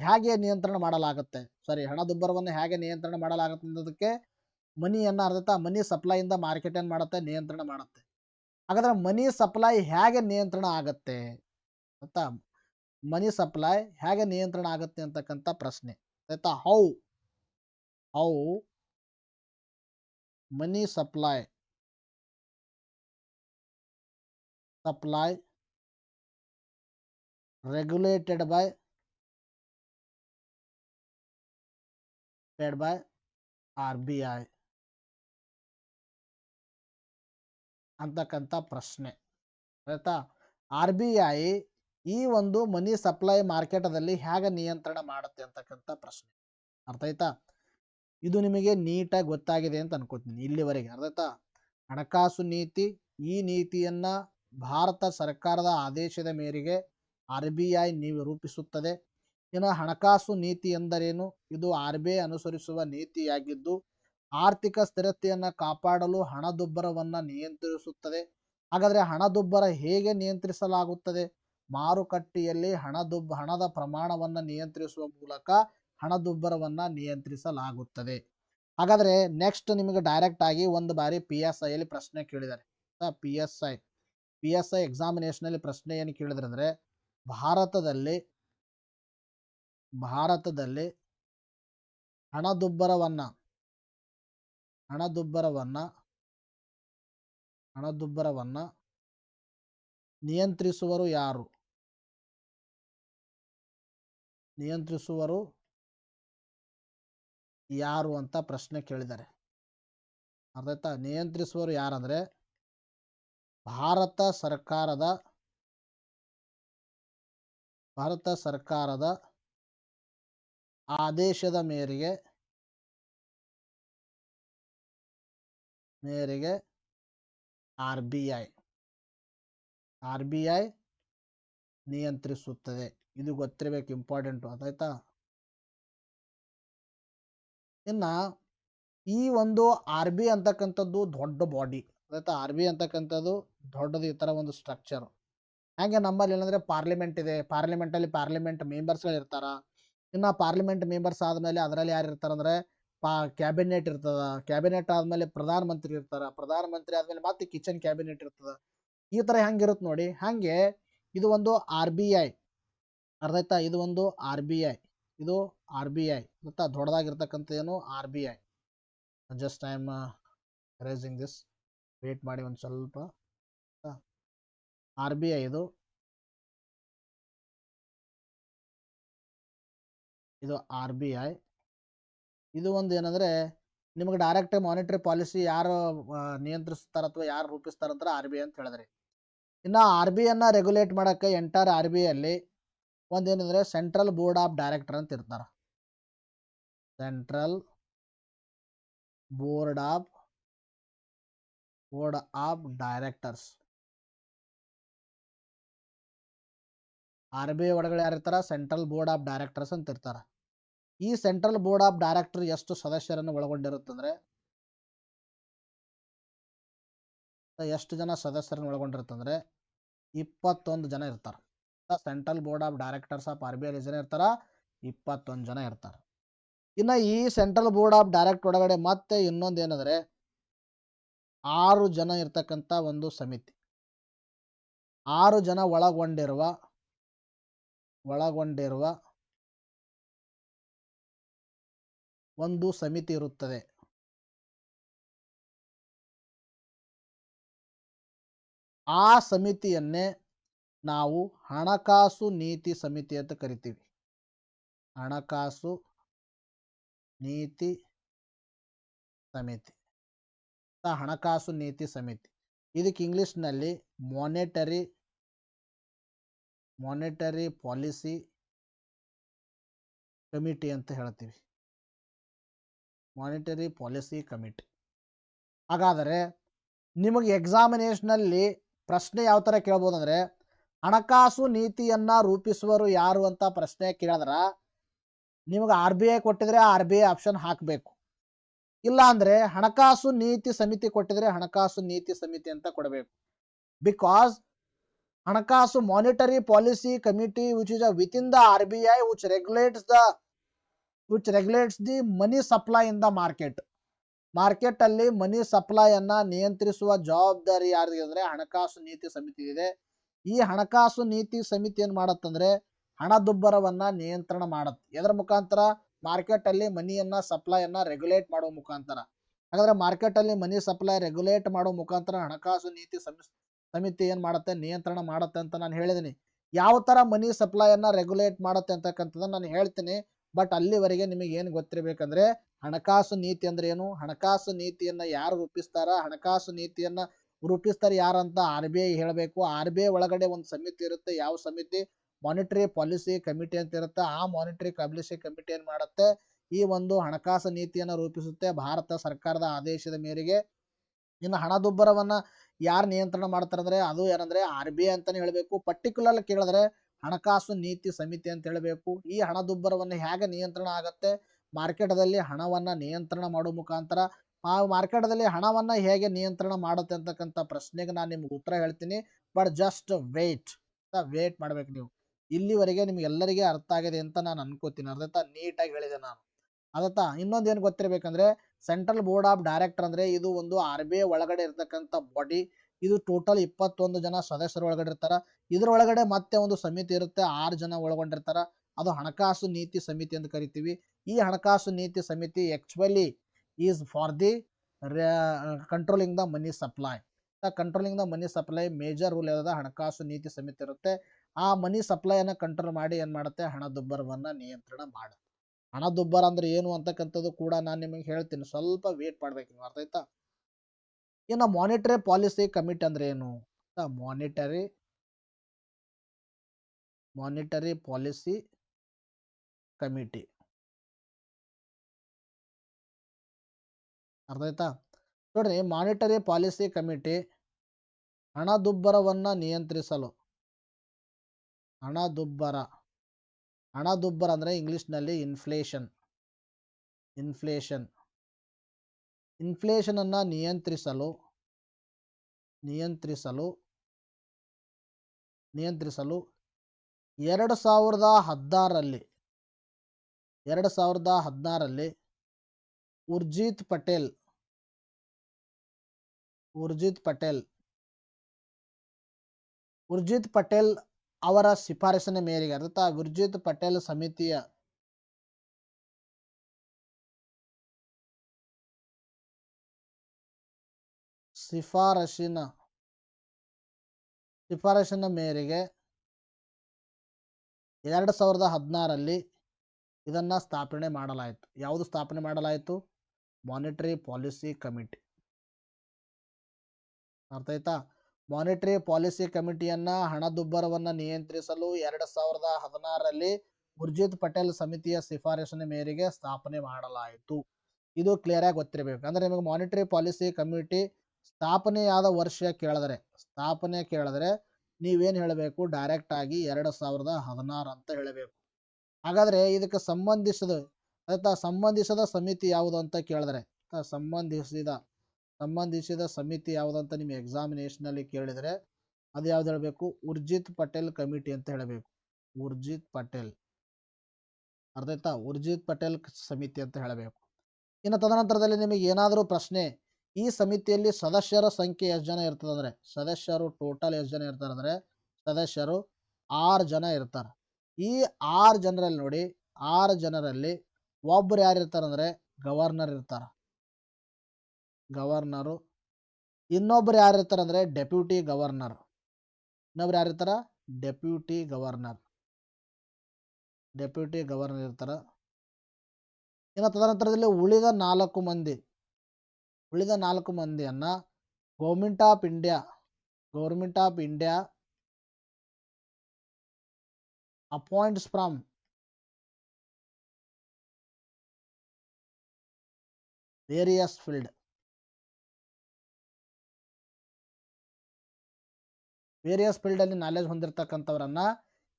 ಹೇಗೆ ನಿಯಂತ್ರಣ ಮಾಡಲಾಗುತ್ತೆ, ಸಾರಿ ಹಣದುಬ್ಬರವನ್ನು ಹೇಗೆ ನಿಯಂತ್ರಣ ಮಾಡಲಾಗುತ್ತೆ ಅನ್ನೋದಕ್ಕೆ ಮನಿಯನ್ನು ಅರ್ಥ ಮನಿ ಸಪ್ಲೈಯಿಂದ ಮಾರ್ಕೆಟ್ ಏನು ಮಾಡುತ್ತೆ, ನಿಯಂತ್ರಣ ಮಾಡುತ್ತೆ. ಹಾಗಾದ್ರೆ ಮನಿ ಸಪ್ಲೈ ಹೇಗೆ ನಿಯಂತ್ರಣ ಆಗುತ್ತೆ ಅಂತ, ಮನಿ ಸಪ್ಲೈ ಹೇಗೆ ನಿಯಂತ್ರಣ ಆಗುತ್ತೆ ಅಂತಕ್ಕಂಥ ಪ್ರಶ್ನೆ ಆಯ್ತಾ. How money supply regulated by RBI ಅಂತಕ್ಕಂಥ ಪ್ರಶ್ನೆ ಆಯ್ತಾ. RBI ಈ ಒಂದು ಮನಿ ಸಪ್ಲೈ ಮಾರ್ಕೆಟದಲ್ಲಿ ಹೇಗೆ ನಿಯಂತ್ರಣ ಮಾಡುತ್ತೆ ಅಂತಕ್ಕಂಥ ಪ್ರಶ್ನೆ. ಅರ್ಥ ಆಯ್ತಾ. ಇದು ನಿಮಗೆ ನೀಟಾಗಿ ಗೊತ್ತಾಗಿದೆ ಅಂತ ಅನ್ಕೋತೀನಿ ಇಲ್ಲಿವರೆಗೆ. ಅರ್ಥ ಆಯ್ತಾ. ಹಣಕಾಸು ನೀತಿ, ಈ ನೀತಿಯನ್ನ ಭಾರತ ಸರ್ಕಾರದ ಆದೇಶದ ಮೇರೆಗೆ RBI ನೀವು ರೂಪಿಸುತ್ತದೆ. ಇನ್ನು ಹಣಕಾಸು ನೀತಿ ಎಂದರೇನು, ಇದು RBI ಅನುಸರಿಸುವ ನೀತಿಯಾಗಿದ್ದು ಆರ್ಥಿಕ ಸ್ಥಿರತೆಯನ್ನು ಕಾಪಾಡಲು ಹಣದುಬ್ಬರವನ್ನು ನಿಯಂತ್ರಿಸುತ್ತದೆ. ಹಾಗಾದರೆ ಹಣದುಬ್ಬರ ಹೇಗೆ ನಿಯಂತ್ರಿಸಲಾಗುತ್ತದೆ, ಮಾರುಕಟ್ಟೆಯಲ್ಲಿ ಹಣದ ಪ್ರಮಾಣವನ್ನು ನಿಯಂತ್ರಿಸುವ ಮೂಲಕ ಹಣದುಬ್ಬರವನ್ನು ನಿಯಂತ್ರಿಸಲಾಗುತ್ತದೆ. ಹಾಗಾದರೆ ನೆಕ್ಸ್ಟ್ ನಿಮಗೆ ಡೈರೆಕ್ಟ್ ಆಗಿ ಒಂದು ಬಾರಿ PSI ಅಲ್ಲಿ ಪ್ರಶ್ನೆ ಕೇಳಿದ್ದಾರೆ. PSI ಎಕ್ಸಾಮಿನೇಷನಲ್ಲಿ ಪ್ರಶ್ನೆ ಏನು ಕೇಳಿದ್ರೆ ಅಂದರೆ, ಭಾರತದಲ್ಲಿ ಹಣದುಬ್ಬರವನ್ನ ನಿಯಂತ್ರಿಸುವರು ಯಾರು ಅಂತ ಪ್ರಶ್ನೆ ಕೇಳಿದ್ದಾರೆ. ಅರ್ಥ. ನಿಯಂತ್ರಿಸುವರು ಯಾರಂದ್ರೆ ಭಾರತ ಸರ್ಕಾರದ ಆದೇಶದ ಮೇರೆಗೆ RBI ನಿಯಂತ್ರಿಸುತ್ತದೆ. ಇದು ಗೊತ್ತಿರಬೇಕು, ಇಂಪಾರ್ಟೆಂಟ್. ಅದಾಯ್ತಾ. ಇನ್ನ ಈ ಒಂದು RBI ಅಂತಕ್ಕಂಥದ್ದು ದೊಡ್ಡ ಬಾಡಿ. ಅದಾಯ್ತಾ. RBI ಅಂತಕ್ಕಂಥದ್ದು ದೊಡ್ಡದು, ಈ ಥರ ಒಂದು ಸ್ಟ್ರಕ್ಚರ್. ಹಾಗೆ ನಮ್ಮಲ್ಲಿ ಏನಂದರೆ ಪಾರ್ಲಿಮೆಂಟ್ ಇದೆ, ಪಾರ್ಲಿಮೆಂಟ್ ಮೆಂಬರ್ಸ್ಗಳು ಇರ್ತಾರ. ಇನ್ನು ಪಾರ್ಲಿಮೆಂಟ್ ಮೆಂಬರ್ಸ್ ಆದಮೇಲೆ ಅದರಲ್ಲಿ ಯಾರು ಇರ್ತಾರಂದ್ರೆ ಕ್ಯಾಬಿನೆಟ್ ಇರ್ತದ. ಕ್ಯಾಬಿನೆಟ್ ಆದಮೇಲೆ ಪ್ರಧಾನಮಂತ್ರಿ ಇರ್ತಾರ. ಪ್ರಧಾನಮಂತ್ರಿ ಆದಮೇಲೆ ಮತ್ತೆ ಕಿಚನ್ ಕ್ಯಾಬಿನೆಟ್ ಇರ್ತದ. ಈ ಥರ ಹೆಂಗಿರುತ್ತೆ ನೋಡಿ. ಹಾಗೆ ಇದು ಒಂದು RBI. ಅರ್ಥ ಆಯ್ತಾ. ಇದು ಒಂದು RBI ಗೊತ್ತಾ, ದೊಡ್ಡದಾಗಿರ್ತಕ್ಕಂಥ ಏನು RBI. Just I am raising this, wait ಮಾಡಿ ಒಂದು ಸ್ವಲ್ಪ. RBI ಇದು RBI. ಇದು ಒಂದು ಏನಂದರೆ ನಿಮಗೆ ಡೈರೆಕ್ಟ್ ಮಾನಿಟರಿ ಪಾಲಿಸಿ ಯಾರು ನಿಯಂತ್ರಿಸ್ತಾರ ಅಥವಾ ಯಾರು ರೂಪಿಸ್ತಾರಂತಾರೆ RBI ಅಂತ ಹೇಳಿದ್ರಿ. ಇನ್ನು RBIಯನ್ನು ರೆಗ್ಯುಲೇಟ್ ಮಾಡೋಕ್ಕೆ ಎಂಟೈರ್ RBI ಅಲ್ಲಿ ಒಂದೇನಂದರೆ ಸೆಂಟ್ರಲ್ ಬೋರ್ಡ್ ಆಫ್ ಡೈರೆಕ್ಟರ್ ಅಂತ ಇರ್ತಾರೆ. Central board of directors. RBI ಒಳಗಡೆ ಯಾರಿರ್ತಾರ, ಸೆಂಟ್ರಲ್ ಬೋರ್ಡ್ ಆಫ್ ಡೈರೆಕ್ಟರ್ಸ್ ಅಂತ ಇರ್ತಾರ. ಈ ಸೆಂಟ್ರಲ್ ಬೋರ್ಡ್ ಆಫ್ ಡೈರೆಕ್ಟರ್ ಎಷ್ಟು ಸದಸ್ಯರನ್ನು ಒಳಗೊಂಡಿರುತ್ತಂದ್ರೆ, ಎಷ್ಟು ಜನ ಸದಸ್ಯರನ್ನು ಒಳಗೊಂಡಿರುತ್ತಂದ್ರೆ 21 ಜನ ಇರ್ತಾರೆ. Central board of directors of RBI ಜನ ಇರ್ತಾರ, 21 ಜನ ಇರ್ತಾರೆ. ಇನ್ನು ಈ ಸೆಂಟ್ರಲ್ ಬೋರ್ಡ್ ಆಫ್ ಡೈರೆಕ್ಟರ್ ಒಳಗಡೆ ಮತ್ತೆ ಇನ್ನೊಂದು ಏನಂದ್ರೆ 6 ಜನ ಇರ್ತಕ್ಕಂಥ ಒಂದು ಸಮಿತಿ, 6 ಜನ ಒಳಗೊಂಡಿರುವ ಒಂದು ಸಮಿತಿ ಇರುತ್ತದೆ. ಆ ಸಮಿತಿಯನ್ನೇ ನಾವು ಹಣಕಾಸು ನೀತಿ ಸಮಿತಿ ಅಂತ ಕರಿತೀವಿ. ಹಣಕಾಸು ನೀತಿ ಸಮಿತಿ. ಇದಕ್ಕೆ ಇಂಗ್ಲಿಷ್ನಲ್ಲಿ ಮಾನಿಟರಿ ಪಾಲಿಸಿ ಕಮಿಟಿ ಅಂತ ಹೇಳ್ತೀವಿ. Monetary policy committee. ಹಾಗಾದರೆ ನಿಮಗೆ ಎಕ್ಸಾಮಿನೇಷನಲ್ಲಿ ಪ್ರಶ್ನೆ ಯಾವ ಥರ ಕೇಳ್ಬೋದು ಅಂದರೆ, ಹಣಕಾಸು ನೀತಿಯನ್ನು ರೂಪಿಸುವರು ಯಾರು ಅಂತ ಪ್ರಶ್ನೆ ಕೇಳಿದ್ರೆ ನಿಮಗೆ RBI ಕೊಟ್ಟಿದ್ರೆ RBI ಆಪ್ಷನ್ ಹಾಕಬೇಕು. ಇಲ್ಲ ಅಂದರೆ ಹಣಕಾಸು ನೀತಿ ಸಮಿತಿ ಕೊಟ್ಟಿದ್ರೆ ಹಣಕಾಸು ನೀತಿ ಸಮಿತಿ ಅಂತ ಕೊಡಬೇಕು. ಬಿಕಾಸ್ ಹಣಕಾಸು monetary policy committee which is with in the RBI which regulates the money supply in the market. Market ಅಲ್ಲಿ ಮನಿ ಸಪ್ಲೈಯನ್ನ ನಿಯಂತ್ರಿಸುವ ಜವಾಬ್ದಾರಿ ಯಾರಿಗೆ ಅಂದ್ರೆ ಹಣಕಾಸು ನೀತಿ ಸಮಿತಿ ಇದೆ. ಈ ಹಣಕಾಸು ನೀತಿ ಸಮಿತಿ ಏನ್ ಮಾಡತ್ತಂದ್ರೆ ಹಣದುಬ್ಬರವನ್ನ ನಿಯಂತ್ರಣ ಮಾಡತ್ತೆ. ಎದರ ಮುಖಾಂತರ? ಮಾರ್ಕೆಟ್ ಅಲ್ಲಿ ಮನಿಯನ್ನ ಸಪ್ಲೈಯನ್ನ ರೆಗ್ಯುಲೇಟ್ ಮಾಡುವ ಮುಖಾಂತರ. ಹಾಗಾದ್ರೆ ಮಾರ್ಕೆಟ್ ಅಲ್ಲಿ ಮನಿ ಸಪ್ಲೈ ರೆಗ್ಯುಲೇಟ್ ಮಾಡುವ ಮುಖಾಂತರ ಹಣಕಾಸು ನೀತಿ ಸಮಿತಿ ಏನ್ ಮಾಡತ್ತೆ? ನಿಯಂತ್ರಣ ಮಾಡತ್ತೆ ಅಂತ ನಾನು ಹೇಳಿದೀನಿ. ಯಾವ ತರ ಮನಿ ಸಪ್ಲೈಯನ್ನ ರೆಗ್ಯುಲೇಟ್ ಮಾಡತ್ತೆ ಅಂತಕ್ಕಂಥದ್ದನ್ನ ನಾನು ಹೇಳ್ತೀನಿ. ಬಟ್ ಅಲ್ಲಿವರೆಗೆ ನಿಮಗೆ ಏನು ಗೊತ್ತಿರಬೇಕಂದ್ರೆ ಹಣಕಾಸು ನೀತಿ ಅಂದ್ರೆ ಏನು, ಹಣಕಾಸು ನೀತಿಯನ್ನ ಯಾರು ರೂಪಿಸ್ತಾರ, ಹಣಕಾಸು ನೀತಿಯನ್ನ ರೂಪಿಸ್ತಾರೆ ಯಾರಂತ RBI ಹೇಳಬೇಕು. RBI ಒಳಗಡೆ ಒಂದು ಸಮಿತಿ ಇರುತ್ತೆ. ಯಾವ ಸಮಿತಿ? ಮಾನಿಟರಿ ಪಾಲಿಸಿ ಕಮಿಟಿ ಅಂತ ಇರುತ್ತೆ. ಆ ಮಾನಿಟರಿ ಪಾಲಿಸಿ ಕಮಿಟಿ ಏನ್ ಮಾಡುತ್ತೆ? ಈ ಒಂದು ಹಣಕಾಸು ನೀತಿಯನ್ನ ರೂಪಿಸುತ್ತೆ ಭಾರತ ಸರ್ಕಾರದ ಆದೇಶದ ಮೇರೆಗೆ. ಇನ್ನು ಹಣದುಬ್ಬರವನ್ನ ಯಾರು ನಿಯಂತ್ರಣ ಮಾಡ್ತಾರೆ ಅಂದ್ರೆ ಅದು ಏನಂದ್ರೆ RBI ಅಂತಾನೆ ಹೇಳಬೇಕು. ಪರ್ಟಿಕ್ಯುಲರ್ ಕೇಳಿದ್ರೆ ಹಣಕಾಸು ನೀತಿ ಸಮಿತಿ ಅಂತ ಹೇಳಬೇಕು. ಈ ಹಣದುಬ್ಬರವನ್ನು ಹೇಗೆ ನಿಯಂತ್ರಣ ಆಗತ್ತೆ? ಮಾರ್ಕೆಟದಲ್ಲಿ ಹಣವನ್ನ ನಿಯಂತ್ರಣ ಮಾಡುವ ಮುಖಾಂತರ. ಆ ಮಾರ್ಕೆಟದಲ್ಲಿ ಹಣವನ್ನ ಹೇಗೆ ನಿಯಂತ್ರಣ ಮಾಡುತ್ತೆ ಅಂತಕ್ಕಂಥ ಪ್ರಶ್ನೆಗೆ ನಾನು ನಿಮ್ಗೆ ಉತ್ತರ ಹೇಳ್ತೀನಿ. ಬಟ್ ಜಸ್ಟ್ ವೇಟ್ ಮಾಡ್ಬೇಕು ನೀವು. ಇಲ್ಲಿವರೆಗೆ ನಿಮ್ಗೆ ಎಲ್ಲರಿಗೆ ಅರ್ಥ ಆಗಿದೆ ಅಂತ ನಾನು ಅನ್ಕೋತೀನಿ. ಅರ್ಥ ನೀಟಾಗಿ ಹೇಳಿದೆ ನಾನು. ಅದತ್ತಾ ಇನ್ನೊಂದು ಏನು ಗೊತ್ತಿರಬೇಕಂದ್ರೆ ಸೆಂಟ್ರಲ್ ಬೋರ್ಡ್ ಆಫ್ ಡೈರೆಕ್ಟರ್ ಅಂದ್ರೆ ಇದು ಒಂದು RBI ಒಳಗಡೆ ಇರ್ತಕ್ಕಂಥ ಬಾಡಿ. ಇದು ಟೋಟಲ್ 21 ಜನ ಸದಸ್ಯರು ಒಳಗಡೆ ಇರ್ತಾರ. ಇದ್ರೊಳಗಡೆ ಮತ್ತೆ ಒಂದು ಸಮಿತಿ ಇರುತ್ತೆ, 6 ಜನ ಒಳಗೊಂಡಿರ್ತಾರ. ಅದು ಹಣಕಾಸು ನೀತಿ ಸಮಿತಿ ಅಂತ ಕರಿತೀವಿ. ಈ ಹಣಕಾಸು ನೀತಿ ಸಮಿತಿ actually is for the controlling the money supply. Controlling the money supply major rule ಯಾವ್ದು? ಹಣಕಾಸು ನೀತಿ ಸಮಿತಿ ಇರುತ್ತೆ. ಆ ಮನಿ ಸಪ್ಲೈಯನ್ನ ಕಂಟ್ರೋಲ್ ಮಾಡಿ ಏನ್ ಮಾಡುತ್ತೆ? ಹಣದುಬ್ಬರವನ್ನ ನಿಯಂತ್ರಣ ಮಾಡುತ್ತೆ. ಹಣದುಬ್ಬರ ಅಂದ್ರೆ ಏನು ಅಂತಕ್ಕಂಥದ್ದು ಕೂಡ ನಾನು ನಿಮಗೆ ಹೇಳ್ತೀನಿ. ಸ್ವಲ್ಪ ವೇಟ್ ಮಾಡ್ಬೇಕು ನೀವು. ಅರ್ಥ ಆಯ್ತಾ? ಇನ್ನು ಮಾನಿಟರಿ ಪಾಲಿಸಿ ಕಮಿಟಿ ಅಂದ್ರೆ ಏನು? ಮಾನಿಟರಿ ಪಾಲಿಸಿ ಕಮಿಟಿ ಅರ್ಥ ಆಯ್ತಾ? ನೋಡ್ರಿ, ಮಾನಿಟರಿ ಪಾಲಿಸಿ ಕಮಿಟಿ ಹಣದುಬ್ಬರವನ್ನ ನಿಯಂತ್ರಿಸಲು, ಹಣದುಬ್ಬರ ಅಂದ್ರೆ ಇಂಗ್ಲಿಷ್ನಲ್ಲಿ ಇನ್ಫ್ಲೇಷನ್ ಅನ್ನ ನಿಯಂತ್ರಿಸಲು 2016ರಲ್ಲಿ ಉರ್ಜಿತ್ ಪಟೇಲ್ ಅವರ ಶಿಫಾರಸಿನ ಮೇರೆಗೆ, ಅರ್ಥ ಉರ್ಜಿತ್ ಪಟೇಲ್ ಸಮಿತಿಯ ಶಿಫಾರಸಿನ ಮೇರೆಗೆ 2016ರಲ್ಲಿ ಇದನ್ನ ಸ್ಥಾಪನೆ ಮಾಡಲಾಯಿತು. ಯಾವುದು ಸ್ಥಾಪನೆ ಮಾಡಲಾಯಿತು? Monetary policy committee. ಅರ್ಥ ಆಯ್ತಾ? ಮಾನಿಟರಿ ಪಾಲಿಸಿ ಕಮಿಟಿಯನ್ನ ಹಣದುಬ್ಬರವನ್ನ ನಿಯಂತ್ರಿಸಲು 2016ರಲ್ಲಿ ಉರ್ಜಿತ್ ಪಟೇಲ್ ಸಮಿತಿಯ ಶಿಫಾರಸಿನ ಮೇರೆಗೆ ಸ್ಥಾಪನೆ ಮಾಡಲಾಯಿತು. ಇದು ಕ್ಲಿಯರ್ ಆಗಿ ಗೊತ್ತಿರಬೇಕು. ಅಂದ್ರೆ ನಿಮಗೆ ಮಾನಿಟರಿ ಪಾಲಿಸಿ ಕಮಿಟಿ ಸ್ಥಾಪನೆಯಾದ ವರ್ಷ ಕೇಳಿದ್ರೆ ನೀವೇನು ಹೇಳಬೇಕು? ಡೈರೆಕ್ಟ್ ಆಗಿ 2016 ಅಂತ ಹೇಳಬೇಕು. ಹಾಗಾದ್ರೆ ಇದಕ್ಕೆ ಸಂಬಂಧಿಸಿದ ಸಮಿತಿ ಯಾವುದು ಅಂತ ಕೇಳಿದ್ರೆ, ಸಂಬಂಧಿಸಿದ ಸಮಿತಿ ಯಾವುದಂತ ನಿಮ್ಮ ಎಕ್ಸಾಮಿನೇಷನ್ ಅಲ್ಲಿ ಕೇಳಿದರೆ ಅದು ಯಾವ್ದು ಹೇಳಬೇಕು? ಉರ್ಜಿತ್ ಪಟೇಲ್ ಕಮಿಟಿ ಅಂತ ಹೇಳಬೇಕು. ಉರ್ಜಿತ್ ಪಟೇಲ್, ಅರ್ಥ ಆಯ್ತಾ? ಉರ್ಜಿತ್ ಪಟೇಲ್ ಸಮಿತಿ ಅಂತ ಹೇಳಬೇಕು. ಇನ್ನು ತದನಂತರದಲ್ಲಿ ನಿಮಗೆ ಏನಾದರೂ ಪ್ರಶ್ನೆ, ಈ ಸಮಿತಿಯಲ್ಲಿ ಸದಸ್ಯರ ಸಂಖ್ಯೆ ಎಷ್ಟು ಜನ ಇರ್ತದಂದ್ರೆ, ಸದಸ್ಯರು ಟೋಟಲ್ ಎಷ್ಟು ಜನ ಇರ್ತಾರೆ ಅಂದ್ರೆ ಸದಸ್ಯರು 6 ಜನ ಇರ್ತಾರೆ. ಈ 6 ಜನರಲ್ಲಿ ನೋಡಿ, 6 ಜನರಲ್ಲಿ ಒಬ್ಬರು ಯಾರು ಇರ್ತಾರಂದ್ರೆ ಗವರ್ನರ್ ಇರ್ತಾರ. ಇನ್ನೊಬ್ರು ಯಾರು ಇರ್ತಾರಂದ್ರೆ ಡೆಪ್ಯೂಟಿ ಗವರ್ನರ್. ಡೆಪ್ಯೂಟಿ ಗವರ್ನರ್ ಇರ್ತಾರ. ಇನ್ನು ತದನಂತರದಲ್ಲಿ ಉಳಿದ 4 ಮಂದಿಯನ್ನ government of India appoints from various field ಅಲ್ಲಿ ನಾಲೆಜ್ ಹೊಂದಿರತಕ್ಕಂಥವ್ರನ್ನ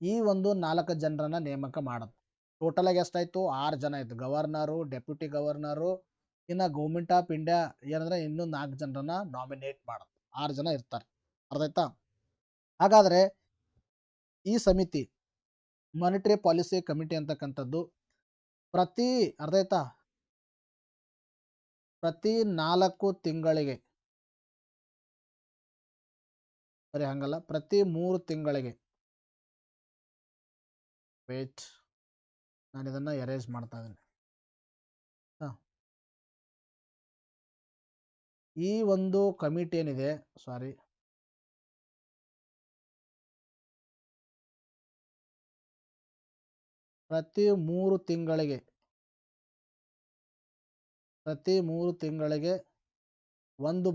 ಈ ಒಂದು 4 ಜನರನ್ನ ನೇಮಕ ಮಾಡುತ್ತೆ. ಟೋಟಲ್ ಆಗಿ ಎಷ್ಟಾಯ್ತು? 6 ಜನ ಆಯ್ತು. ಗವರ್ನರು, ಡೆಪ್ಯೂಟಿ ಗವರ್ನರು, ಇನ್ನು ಗೌರ್ಮೆಂಟ್ ಆಫ್ ಇಂಡಿಯಾ ಏನಂದ್ರೆ ಇನ್ನೂ 4 ಜನರನ್ನ ನಾಮಿನೇಟ್ ಮಾಡುತ್ತೆ. 6 ಜನ ಇರ್ತಾರೆ. ಅರ್ಥ ಆಯ್ತಾ? ಹಾಗಾದರೆ ಈ ಸಮಿತಿ ಮಾನಿಟರಿ ಪಾಲಿಸಿ ಕಮಿಟಿ ಅಂತಕ್ಕಂಥದ್ದು ಪ್ರತಿ ಅರ್ಥ ಆಯ್ತಾ, ಪ್ರತಿ 4 ತಿಂಗಳಿಗೆ, ಸರಿ ಹಂಗಲ್ಲ, ಪ್ರತಿ 3 ತಿಂಗಳಿಗೆ, ವೇಟ್ ನಾನು ಇದನ್ನು ಎರೇಸ್ ಮಾಡ್ತಾ ಇದ್ದೀನಿ. ಈ ಒಂದು ಕಮಿಟಿ ಏನಿದೆ, ಸಾರಿ, ಪ್ರತಿ 3 ತಿಂಗಳಿಗೆ ಒಂದು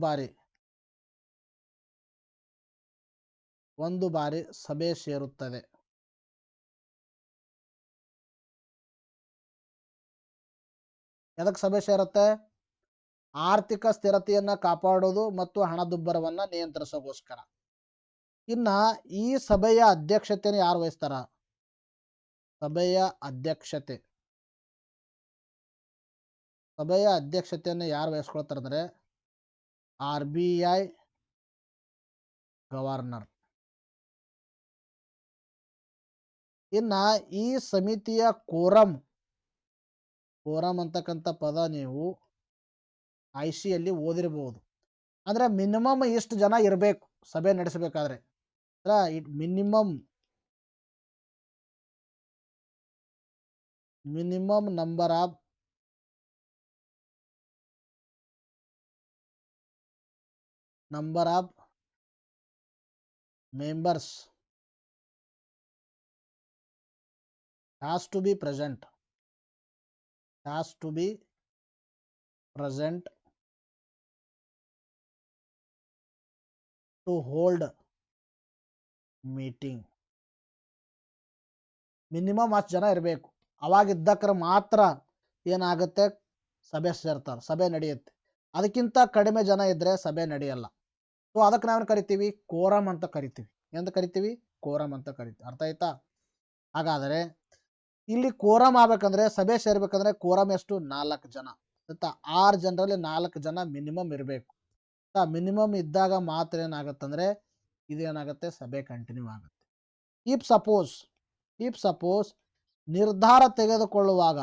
ಬಾರಿ ಸಭೆ ಸೇರುತ್ತದೆ. ಎದಕ್ಕೆ ಸಭೆ ಸೇರುತ್ತೆ? ಆರ್ಥಿಕ ಸ್ಥಿರತೆಯನ್ನು ಕಾಪಾಡೋದು ಮತ್ತು ಹಣದುಬ್ಬರವನ್ನು ನಿಯಂತ್ರಿಸೋಗೋಸ್ಕರ. ಇನ್ನ ಈ ಸಭೆಯ ಅಧ್ಯಕ್ಷತೆಯನ್ನು ಯಾರು ವಹಿಸ್ತಾರ? ಸಭೆಯ ಅಧ್ಯಕ್ಷತೆಯನ್ನು ಯಾರು ವಹಿಸ್ಕೊಳ್ತಾರೆ ಅಂದರೆ RBI ಗವರ್ನರ್. ಇನ್ನ ಈ ಸಮಿತಿಯ ಕೋರಂ ಅಂತಕ್ಕಂಥ ಪದ ನೀವು ICಯಲ್ಲಿ ಓದಿರಬಹುದು. ಅಂದ್ರೆ ಮಿನಿಮಮ್ ಎಷ್ಟು ಜನ ಇರಬೇಕು ಸಭೆ ನಡೆಸಬೇಕಾದ್ರೆ. Minimum number of members has to be present to hold meeting. Minimum ಅಷ್ಟು ಜನ ಇರಬೇಕು. ಅವಾಗಿದ್ದಕ್ರ ಮಾತ್ರ ಏನಾಗುತ್ತೆ, ಸಭೆ ಸೇರ್ತಾರೆ, ಸಭೆ ನಡೆಯುತ್ತೆ. ಅದಕ್ಕಿಂತ ಕಡಿಮೆ ಜನ ಇದ್ದರೆ ಸಭೆ ನಡೆಯಲ್ಲ. ಸೊ ಅದಕ್ಕೆ ನಾವು ಕರಿತೀವಿ ಕೋರಂ ಅಂತ ಕರಿತೀವಿ. ಎಂದು ಕರಿತೀವಿ? ಕೋರಂ ಅಂತ ಕರಿತೀವಿ. ಅರ್ಥ ಆಯ್ತಾ? ಹಾಗಾದರೆ ಇಲ್ಲಿ ಕೋರಂ ಆಗ್ಬೇಕಂದ್ರೆ, ಸಭೆ ಸೇರ್ಬೇಕಂದ್ರೆ ಕೋರಂ ಎಷ್ಟು? 4 ಜನ. ಆಯ್ತಾ? 6 ಜನರಲ್ಲಿ 4 ಜನ ಮಿನಿಮಮ್ ಇರಬೇಕು. ಮಿನಿಮಮ್ ಇದ್ದಾಗ ಮಾತ್ರ ಏನಾಗುತ್ತಂದ್ರೆ ಇದೇನಾಗುತ್ತೆ, ಸಭೆ ಕಂಟಿನ್ಯೂ ಆಗುತ್ತೆ. ಇಫ್ ಸಪೋಸ್ ನಿರ್ಧಾರ ತೆಗೆದುಕೊಳ್ಳುವಾಗ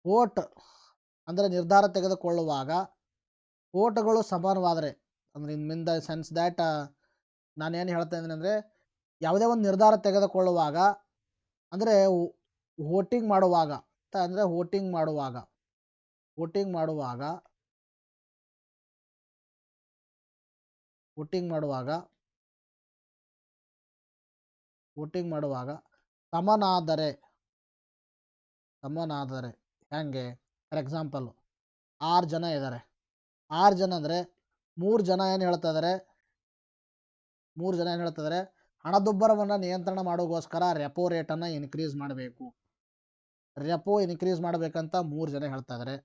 ವೋಟ್ ಅಂದರೆ ನಿರ್ಧಾರ ತೆಗೆದುಕೊಳ್ಳುವಾಗ ವೋಟ್ಗಳು ಸಮಾನವಾದರೆ, ಅಂದರೆ ಇನ್ ದ ಸೆನ್ಸ್ ದ್ಯಾಟ್ ನಾನೇನು ಹೇಳ್ತಾ ಇದ್ದೀನಿ ಅಂದರೆ, ಯಾವುದೇ ಒಂದು ನಿರ್ಧಾರ ತೆಗೆದುಕೊಳ್ಳುವಾಗ ಅಂದರೆ ವೋಟಿಂಗ್ ಮಾಡುವಾಗ ಸಮನಾದರೆ ಹೆಂಗೆ? ಫಾರ್ ಎಕ್ಸಾಂಪಲ್ 6 ಜನ ಇದ್ದಾರೆ. 6 ಜನ ಅಂದರೆ 3 ಜನ ಏನು ಹೇಳ್ತಾ ಇದ್ದಾರೆ, ಹಣದುಬ್ಬರವನ್ನು ನಿಯಂತ್ರಣ ಮಾಡೋಗೋಸ್ಕರ ರೆಪೋ ರೇಟನ್ನು ಇನ್ಕ್ರೀಸ್ ಮಾಡಬೇಕು. ಇನ್ಕ್ರೀಸ್ ಮಾಡಬೇಕಂತ 3 ಜನ ಹೇಳ್ತಾ ಇದ್ದಾರೆ.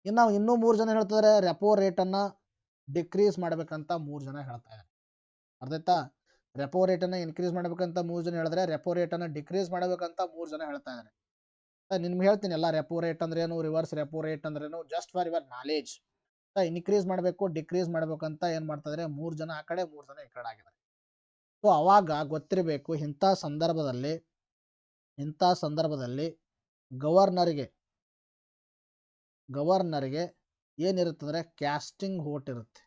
ಇನ್ನೂ 3 ಜನ ಹೇಳ್ತಿದ್ದಾರೆ ರೆಪೋ ರೇಟನ್ನು ಡಿಕ್ರೀಸ್ ಮಾಡಬೇಕಂತ 3 ಜನ ಹೇಳ್ತಾ ಇದ್ದಾರೆ. ಅರ್ಥ ಆಯ್ತಾ? ರೆಪೋ ರೇಟನ್ನು ಇನ್ಕ್ರೀಸ್ ಮಾಡಬೇಕಂತ 3 ಜನ ಹೇಳಿದ್ರೆ, ರೆಪೋ ರೇಟನ್ನು ಡಿಕ್ರೀಸ್ ಮಾಡಬೇಕಂತ 3 ಜನ ಹೇಳ್ತಾ ಇದ್ದಾರೆ. ನಿಮ್ಗೆ ಹೇಳ್ತೀನಿ ಎಲ್ಲ, ರೆಪೋ ರೇಟ್ ಅಂದ್ರೇನು, ರಿವರ್ಸ್ ರೆಪೋ ರೇಟ್ ಅಂದ್ರೇನು, just for your knowledge. Increase ಮಾಡಬೇಕು, ಡಿಕ್ರೀಸ್ ಮಾಡಬೇಕಂತ ಏನು ಮಾಡ್ತಾ ಇದ್ದಾರೆ, 3 ಜನ ಆ ಕಡೆ 3 ಜನ ಈ ಕಡೆ ಆಗಿದ್ದಾರೆ. ಸೊ ಅವಾಗ ಗೊತ್ತಿರಬೇಕು, ಇಂಥ ಸಂದರ್ಭದಲ್ಲಿ ಗವರ್ನರ್ಗೆ ಏನಿರುತ್ತಂದ್ರೆ ಕ್ಯಾಸ್ಟಿಂಗ್ ವೋಟ್ ಇರುತ್ತೆ.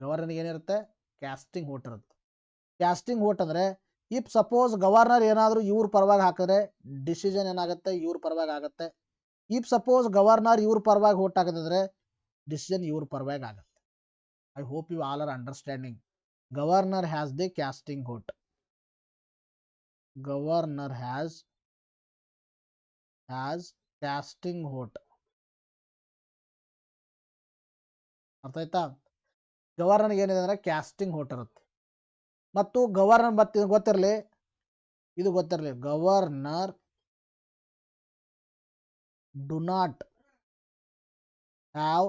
ಗವರ್ನರ್ಗೆ ಏನಿರುತ್ತೆ? ಕ್ಯಾಸ್ಟಿಂಗ್ ವೋಟ್ ಇರುತ್ತೆ. ಕ್ಯಾಸ್ಟಿಂಗ್ ವೋಟ್ ಅಂದರೆ ಇಫ್ ಸಪೋಸ್ ಗವರ್ನರ್ ಏನಾದರೂ ಇವ್ರ ಪರವಾಗಿ ಹಾಕಿದ್ರೆ ಡಿಸಿಷನ್ ಏನಾಗುತ್ತೆ, ಇವ್ರ ಪರವಾಗಿ ಆಗುತ್ತೆ. ಇಫ್ ಸಪೋಸ್ ಗವರ್ನರ್ ಇವ್ರ ಪರವಾಗಿ ವೋಟ್ ಹಾಕಿದ್ರೆ ಡಿಸಿಷನ್ ಇವ್ರ ಪರವಾಗಿ ಆಗುತ್ತೆ. I hope you all are understanding. Governor has the casting vote. ಅರ್ಥ ಆಯ್ತಾ? ಗವರ್ನರ್ಗೆ ಏನಿದೆ ಅಂದರೆ ಕ್ಯಾಸ್ಟಿಂಗ್ ವೋಟ್ ಇರುತ್ತೆ. ಮತ್ತು ಗವರ್ನರ್ ಗೊತ್ತಿರಲಿ, governor do not have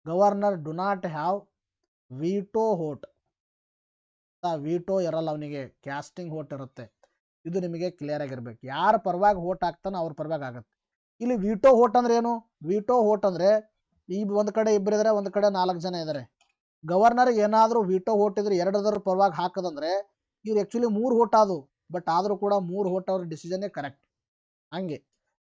governor do not have veto vote. Veto ಇರಲ್ಲ ಅವನಿಗೆ, ಕ್ಯಾಸ್ಟಿಂಗ್ ಹೋಟ್ ಇರುತ್ತೆ. ಇದು ನಿಮಗೆ ಕ್ಲಿಯರ್ ಆಗಿರ್ಬೇಕು. ಯಾರ ಪರವಾಗಿ ಹೋಟ್ ಹಾಕ್ತಾನೋ ಅವ್ರ ಪರವಾಗಿ ಆಗುತ್ತೆ. ಇಲ್ಲಿ ವಿಟೋ ಹೋಟ್ ಅಂದ್ರೆ ಏನು? ವಿಟೋ ಹೋಟ್ ಅಂದ್ರೆ ಈ ಒಂದು ಕಡೆ ಇಬ್ಬರು ಇದ್ದಾರೆ, ಒಂದು ಕಡೆ 4 ಜನ ಇದ್ದಾರೆ. ಗವರ್ನರ್ ಏನಾದರೂ ವಿಟೋ ಹೋಟ್ ಇದ್ರೆ ಎರಡರ ಪರವಾಗಿ ಹಾಕದಂದ್ರೆ ಇವ್ರು ಆ್ಯಕ್ಚುಲಿ 3 ಹೋಟ್ ಆದವು, ಬಟ್ ಆದರೂ ಕೂಡ 3 ಹೋಟ್ ಅವ್ರ ಡಿಸಿಷನ್ನೇ ಕರೆಕ್ಟ್. ಹಂಗೆ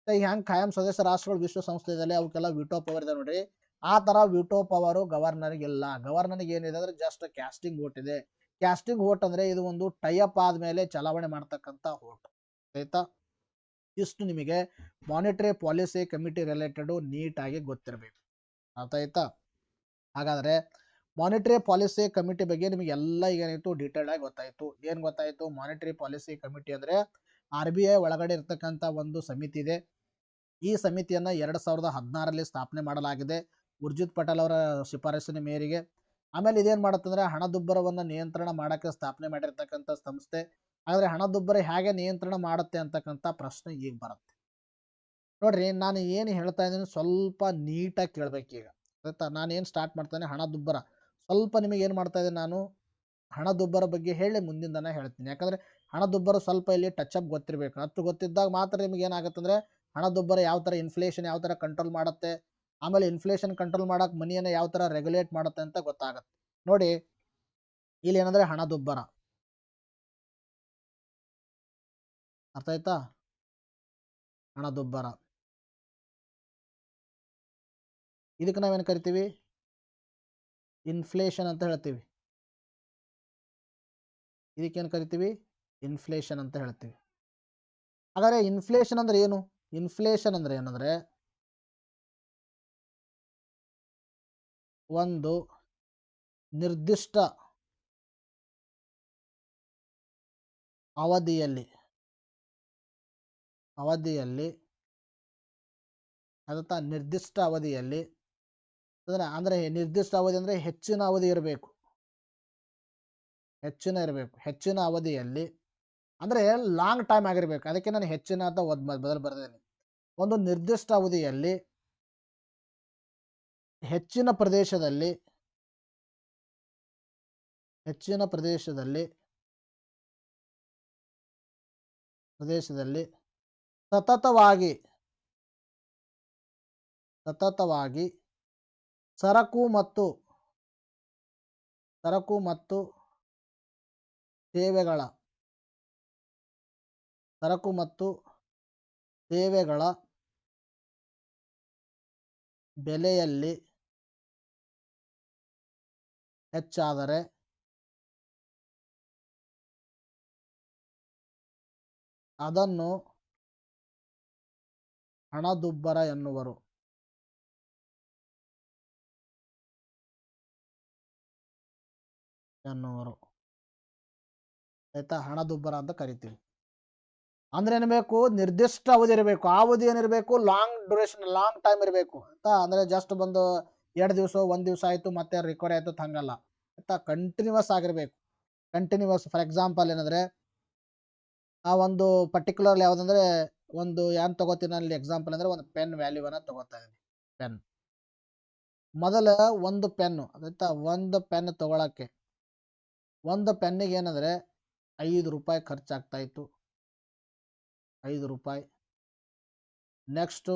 ಹೆಂಗೆ ಖಾಯಂ ಸದಸ್ಯ ರಾಷ್ಟ್ರಗಳು ವಿಶ್ವಸಂಸ್ಥೆ ಇದೆ ಅವಕ್ಕೆಲ್ಲ ವಿಟೋ ಪವರ್ ಇದೆ ನೋಡ್ರಿ, ಆ ಥರ ವಿಟೋ ಪವರು ಗವರ್ನರ್ಗೆ ಇಲ್ಲ. ಗವರ್ನರ್ಗೆ ಏನಿದೆ ಅಂದರೆ ಜಸ್ಟ್ ಕ್ಯಾಸ್ಟಿಂಗ್ ವೋಟ್ ಇದೆ. ಕ್ಯಾಸ್ಟಿಂಗ್ ವೋಟ್ ಅಂದರೆ ಇದು ಒಂದು ಟೈಅಪ್ ಆದಮೇಲೆ ಚಲಾವಣೆ ಮಾಡ್ತಕ್ಕಂಥ ವೋಟ್. ಆಯ್ತಾ? ಇಷ್ಟು ನಿಮಗೆ ಮಾನಿಟರಿ ಪಾಲಿಸಿ ಕಮಿಟಿ ರಿಲೇಟೆಡು ನೀಟಾಗಿ ಗೊತ್ತಿರಬೇಕು. ಅರ್ಥ ಆಯ್ತಾ? ಹಾಗಾದರೆ ಮಾನಿಟರಿ ಪಾಲಿಸಿ ಕಮಿಟಿ ಬಗ್ಗೆ ನಿಮಗೆ ಎಲ್ಲ ಏನಾಯಿತು ಡೀಟೇಲ್ ಆಗಿ ಗೊತ್ತಾಯಿತು. ಏನು ಗೊತ್ತಾಯಿತು? ಮಾನಿಟರಿ ಪಾಲಿಸಿ ಕಮಿಟಿ ಅಂದರೆ RBI ಒಳಗಡೆ ಇರ್ತಕ್ಕಂಥ ಒಂದು ಸಮಿತಿ ಇದೆ. ಈ ಸಮಿತಿಯನ್ನು 2016ರಲ್ಲಿ ಸ್ಥಾಪನೆ ಮಾಡಲಾಗಿದೆ ಉರ್ಜಿತ್ ಪಟೇಲ್ ಅವರ ಶಿಫಾರಸಿನ ಮೇರೆಗೆ. ಆಮೇಲೆ ಇದೇನು ಮಾಡುತ್ತಂದರೆ ಹಣದುಬ್ಬರವನ್ನು ನಿಯಂತ್ರಣ ಮಾಡೋಕ್ಕೆ ಸ್ಥಾಪನೆ ಮಾಡಿರ್ತಕ್ಕಂಥ ಸಂಸ್ಥೆ. ಆದರೆ ಹಣದುಬ್ಬರ ಹೇಗೆ ನಿಯಂತ್ರಣ ಮಾಡುತ್ತೆ ಅಂತಕ್ಕಂಥ ಪ್ರಶ್ನೆ ಈಗ ಬರುತ್ತೆ. ನೋಡ್ರಿ, ನಾನು ಏನು ಹೇಳ್ತಾ ಇದ್ದೀನಿ ಸ್ವಲ್ಪ ನೀಟಾಗಿ ಕೇಳಬೇಕೀಗ. ಆಯ್ತಾ? ನಾನೇನು ಸ್ಟಾರ್ಟ್ ಮಾಡ್ತಾನೆ ಹಣದುಬ್ಬರ ಸ್ವಲ್ಪ ನಿಮಗೆ ಏನು ಮಾಡ್ತಾ ಇದ್ದೀನಿ, ನಾನು ಹಣದುಬ್ಬರ ಬಗ್ಗೆ ಹೇಳಿ ಮುಂದಿನ ಹೇಳ್ತೀನಿ. ಯಾಕಂದರೆ ಹಣದುಬ್ಬರ ಸ್ವಲ್ಪ ಇಲ್ಲಿ ಟಚ್ ಅಪ್ ಗೊತ್ತಿರಬೇಕು. ಅಷ್ಟು ಗೊತ್ತಿದ್ದಾಗ ಮಾತ್ರ ನಿಮಗೆ ಏನಾಗುತ್ತೆ ಅಂದರೆ ಹಣದುಬ್ಬರ ಯಾವ ಥರ, ಇನ್ಫ್ಲೇಷನ್ ಯಾವ ಥರ ಕಂಟ್ರೋಲ್ ಮಾಡುತ್ತೆ, ಆಮೇಲೆ ಇನ್ಫ್ಲೇಷನ್ ಕಂಟ್ರೋಲ್ ಮಾಡೋಕೆ ಮನಿಯನ್ನು ಯಾವ ಥರ ರೆಗ್ಯುಲೇಟ್ ಮಾಡುತ್ತೆ ಅಂತ ಗೊತ್ತಾಗುತ್ತೆ. ನೋಡಿ, ಇಲ್ಲಿ ಏನಂದರೆ ಹಣದುಬ್ಬರ, ಅರ್ಥ ಆಯ್ತಾ? ಹಣದುಬ್ಬರ ಇದಕ್ಕೆ ನಾವೇನು ಕರಿತೀವಿ? ಇನ್ಫ್ಲೇಷನ್ ಅಂತ ಹೇಳ್ತೀವಿ. ಇದಕ್ಕೇನು ಕರಿತೀವಿ? ಇನ್ಫ್ಲೇಷನ್ ಅಂತ ಹೇಳ್ತೀವಿ. ಹಾಗಾದರೆ ಇನ್ಫ್ಲೇಷನ್ ಅಂದರೆ ಏನು? ಇನ್ಫ್ಲೇಷನ್ ಅಂದರೆ ಏನಂದರೆ ಒಂದು ನಿರ್ದಿಷ್ಟ ಅವಧಿಯಲ್ಲಿ ಅದತ್ತ ನಿರ್ದಿಷ್ಟ ಅವಧಿಯಲ್ಲಿ ಅಂದರೆ ನಿರ್ದಿಷ್ಟ ಅವಧಿ ಅಂದರೆ ಹೆಚ್ಚಿನ ಅವಧಿ ಇರಬೇಕು. ಹೆಚ್ಚಿನ ಅವಧಿಯಲ್ಲಿ ಅಂದರೆ ಲಾಂಗ್ ಟೈಮ್ ಆಗಿರಬೇಕು. ಅದಕ್ಕೆ ನಾನು ಹೆಚ್ಚಿನ ಅಂತ ಬದಲು ಬರೆದೇನೆ. ಒಂದು ನಿರ್ದಿಷ್ಟ ಅವಧಿಯಲ್ಲಿ ಹೆಚ್ಚಿನ ಪ್ರದೇಶದಲ್ಲಿ ಸತತವಾಗಿ ಸರಕು ಮತ್ತು ಸೇವೆಗಳ ಬೆಲೆಯಲ್ಲಿ ಹೆಚ್ಚಾದರೆ ಅದನ್ನು ಹಣದುಬ್ಬರ ಎನ್ನುವರು. ಆಯ್ತಾ? ಹಣದುಬ್ಬರ ಅಂತ ಕರಿತೀವಿ. ಅಂದ್ರೆ ಏನ್ಬೇಕು? ನಿರ್ದಿಷ್ಟ ಅವಧಿ ಇರಬೇಕು. ಆ ಅವಧಿ ಏನಿರಬೇಕು? ಲಾಂಗ್ ಡ್ಯೂರೇಷನ್, ಲಾಂಗ್ ಟೈಮ್ ಇರಬೇಕು ಆಯ್ತಾ? ಅಂದರೆ ಜಸ್ಟ್ ಬಂದು 2 ದಿವಸ 1 ದಿವಸ ಆಯಿತು ಮತ್ತೆ ರಿಕವರಿ ಆಯಿತು ಹಂಗಲ್ಲ ಆಯ್ತಾ? ಕಂಟಿನ್ಯೂಸ್ ಆಗಿರಬೇಕು. ಫಾರ್ ಎಕ್ಸಾಂಪಲ್ ಏನಂದರೆ ಆ ಒಂದು ಪರ್ಟಿಕ್ಯುಲರ್ ಯಾವುದಂದರೆ ಒಂದು ಏನು ತಗೋತೀನಿ ಅಲ್ಲಿ ಎಕ್ಸಾಂಪಲ್ ಅಂದರೆ ಒಂದು ಪೆನ್ ವ್ಯಾಲ್ಯೂವನ್ನು ತಗೋತಾ ಇದ್ದೀನಿ. ಪೆನ್ ಮೊದಲ ಒಂದು ಪೆನ್ನು ಆಯ್ತಾ? ಒಂದು ಪೆನ್ ತಗೊಳಕ್ಕೆ ಒಂದು ಪೆನ್ನಿಗೆ ಏನಂದರೆ 5 ರೂಪಾಯಿ ಖರ್ಚಾಗ್ತಾ ಇತ್ತು. 5 ರೂಪಾಯಿ. ನೆಕ್ಸ್ಟು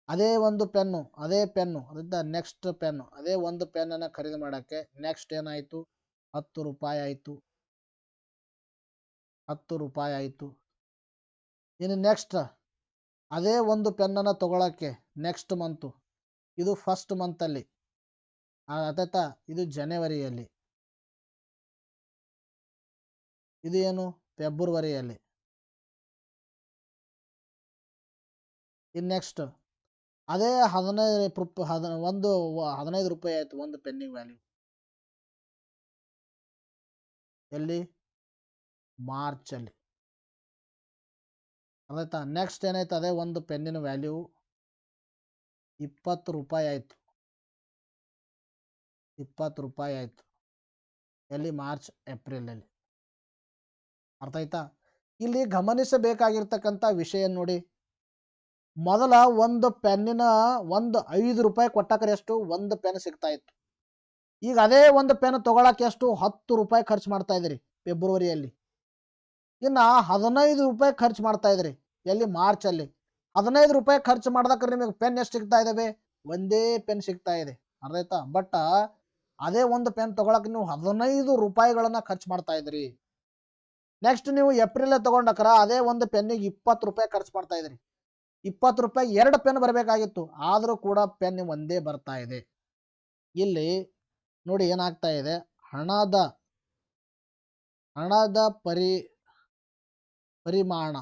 ಅದೇ ಪೆನ್ನು ಅದರಿಂದ ನೆಕ್ಸ್ಟ್ ಪೆನ್ನು, ಅದೇ ಒಂದು ಪೆನ್ನನ್ನು ಖರೀದಿ ಮಾಡೋಕ್ಕೆ ನೆಕ್ಸ್ಟ್ ಏನಾಯಿತು? 10 ರೂಪಾಯಿ ಆಯಿತು. 10 ರೂಪಾಯಿ ಆಯಿತು. ಇನ್ನು ನೆಕ್ಸ್ಟ್ ಅದೇ ಒಂದು ಪೆನ್ನನ್ನು ತಗೊಳ್ಳೋಕ್ಕೆ ನೆಕ್ಸ್ಟ್ ಮಂತು, ಇದು ಫಸ್ಟ್ ಮಂತಲ್ಲಿ ಆಯ್ತಾ? ಇದು ಜನವರಿಯಲ್ಲಿ, ಇದು ಏನು? ಫೆಬ್ರವರಿಯಲ್ಲಿ. ಇನ್ನು ನೆಕ್ಸ್ಟ್ ಅದೇ 15 ರೂಪಾಯಿ ಆಯಿತು ಒಂದು ಪೆನ್ನಿಗೆ ವ್ಯಾಲ್ಯೂ. ಎಲ್ಲಿ? ಮಾರ್ಚಲ್ಲಿ. ಆಯ್ತಾ? ನೆಕ್ಸ್ಟ್ ಏನಾಯ್ತು? ಅದೇ ಒಂದು ಪೆನ್ನಿನ ವ್ಯಾಲ್ಯೂ 20 ರೂಪಾಯಿ ಆಯಿತು. 20 ರೂಪಾಯಿ ಆಯಿತು. ಎಲ್ಲಿ? ಮಾರ್ಚ್ ಏಪ್ರಿಲಲ್ಲಿ. ಅರ್ಥ ಆಯ್ತಾ? ಇಲ್ಲಿ ಗಮನಿಸಬೇಕಾಗಿರ್ತಕ್ಕಂಥ ವಿಷಯ ನೋಡಿ, ಮೊದಲ ಒಂದು ಪೆನ್ನಿನ ಒಂದು 5 ರೂಪಾಯಿ ಕೊಟ್ಟಾಕರೆ ಎಷ್ಟು ಒಂದು ಪೆನ್ ಸಿಗ್ತಾ ಇತ್ತು. ಈಗ ಅದೇ ಒಂದು ಪೆನ್ ತೊಗೊಳಕ್ಕೆ ಎಷ್ಟು 10 ರೂಪಾಯಿ ಖರ್ಚು ಮಾಡ್ತಾ ಇದ್ದೀರಿ ಫೆಬ್ರವರಿಯಲ್ಲಿ. ಇನ್ನು 15 ರೂಪಾಯಿ ಖರ್ಚು ಮಾಡ್ತಾ ಇದ್ದೀರಿ ಎಲ್ಲಿ ಮಾರ್ಚಲ್ಲಿ. 15 ರೂಪಾಯಿ ಖರ್ಚು ಮಾಡ್ದಕ್ರೆ ನಿಮಗೆ ಪೆನ್ ಎಷ್ಟು ಸಿಗ್ತಾ ಇದ್ದಾವೆ? ಒಂದೇ ಪೆನ್ ಸಿಗ್ತಾ ಇದೆ. ಅರ್ಥ ಆಯ್ತಾ? ಬಟ್ ಅದೇ ಒಂದು ಪೆನ್ ತೊಗೊಳಕ್ಕೆ ನೀವು 15 ರೂಪಾಯಿಗಳನ್ನು ಖರ್ಚು ಮಾಡ್ತಾ ಇದ್ದೀರಿ. ನೆಕ್ಸ್ಟ್ ನೀವು ಏಪ್ರಿಲೇ ತೊಗೊಂಡಕ್ರ ಅದೇ ಒಂದು ಪೆನ್ನಿಗೆ 20 ರೂಪಾಯಿ ಖರ್ಚು ಮಾಡ್ತಾ ಇದ್ದೀರಿ. 20 ರೂಪಾಯಿ 2 ಪೆನ್ ಬರಬೇಕಾಗಿತ್ತು, ಆದರೂ ಕೂಡ ಪೆನ್ ಒಂದೇ ಬರ್ತಾ ಇದೆ. ಇಲ್ಲಿ ನೋಡಿ ಏನಾಗ್ತಾ ಇದೆ, ಹಣದ ಪರಿಮಾಣ,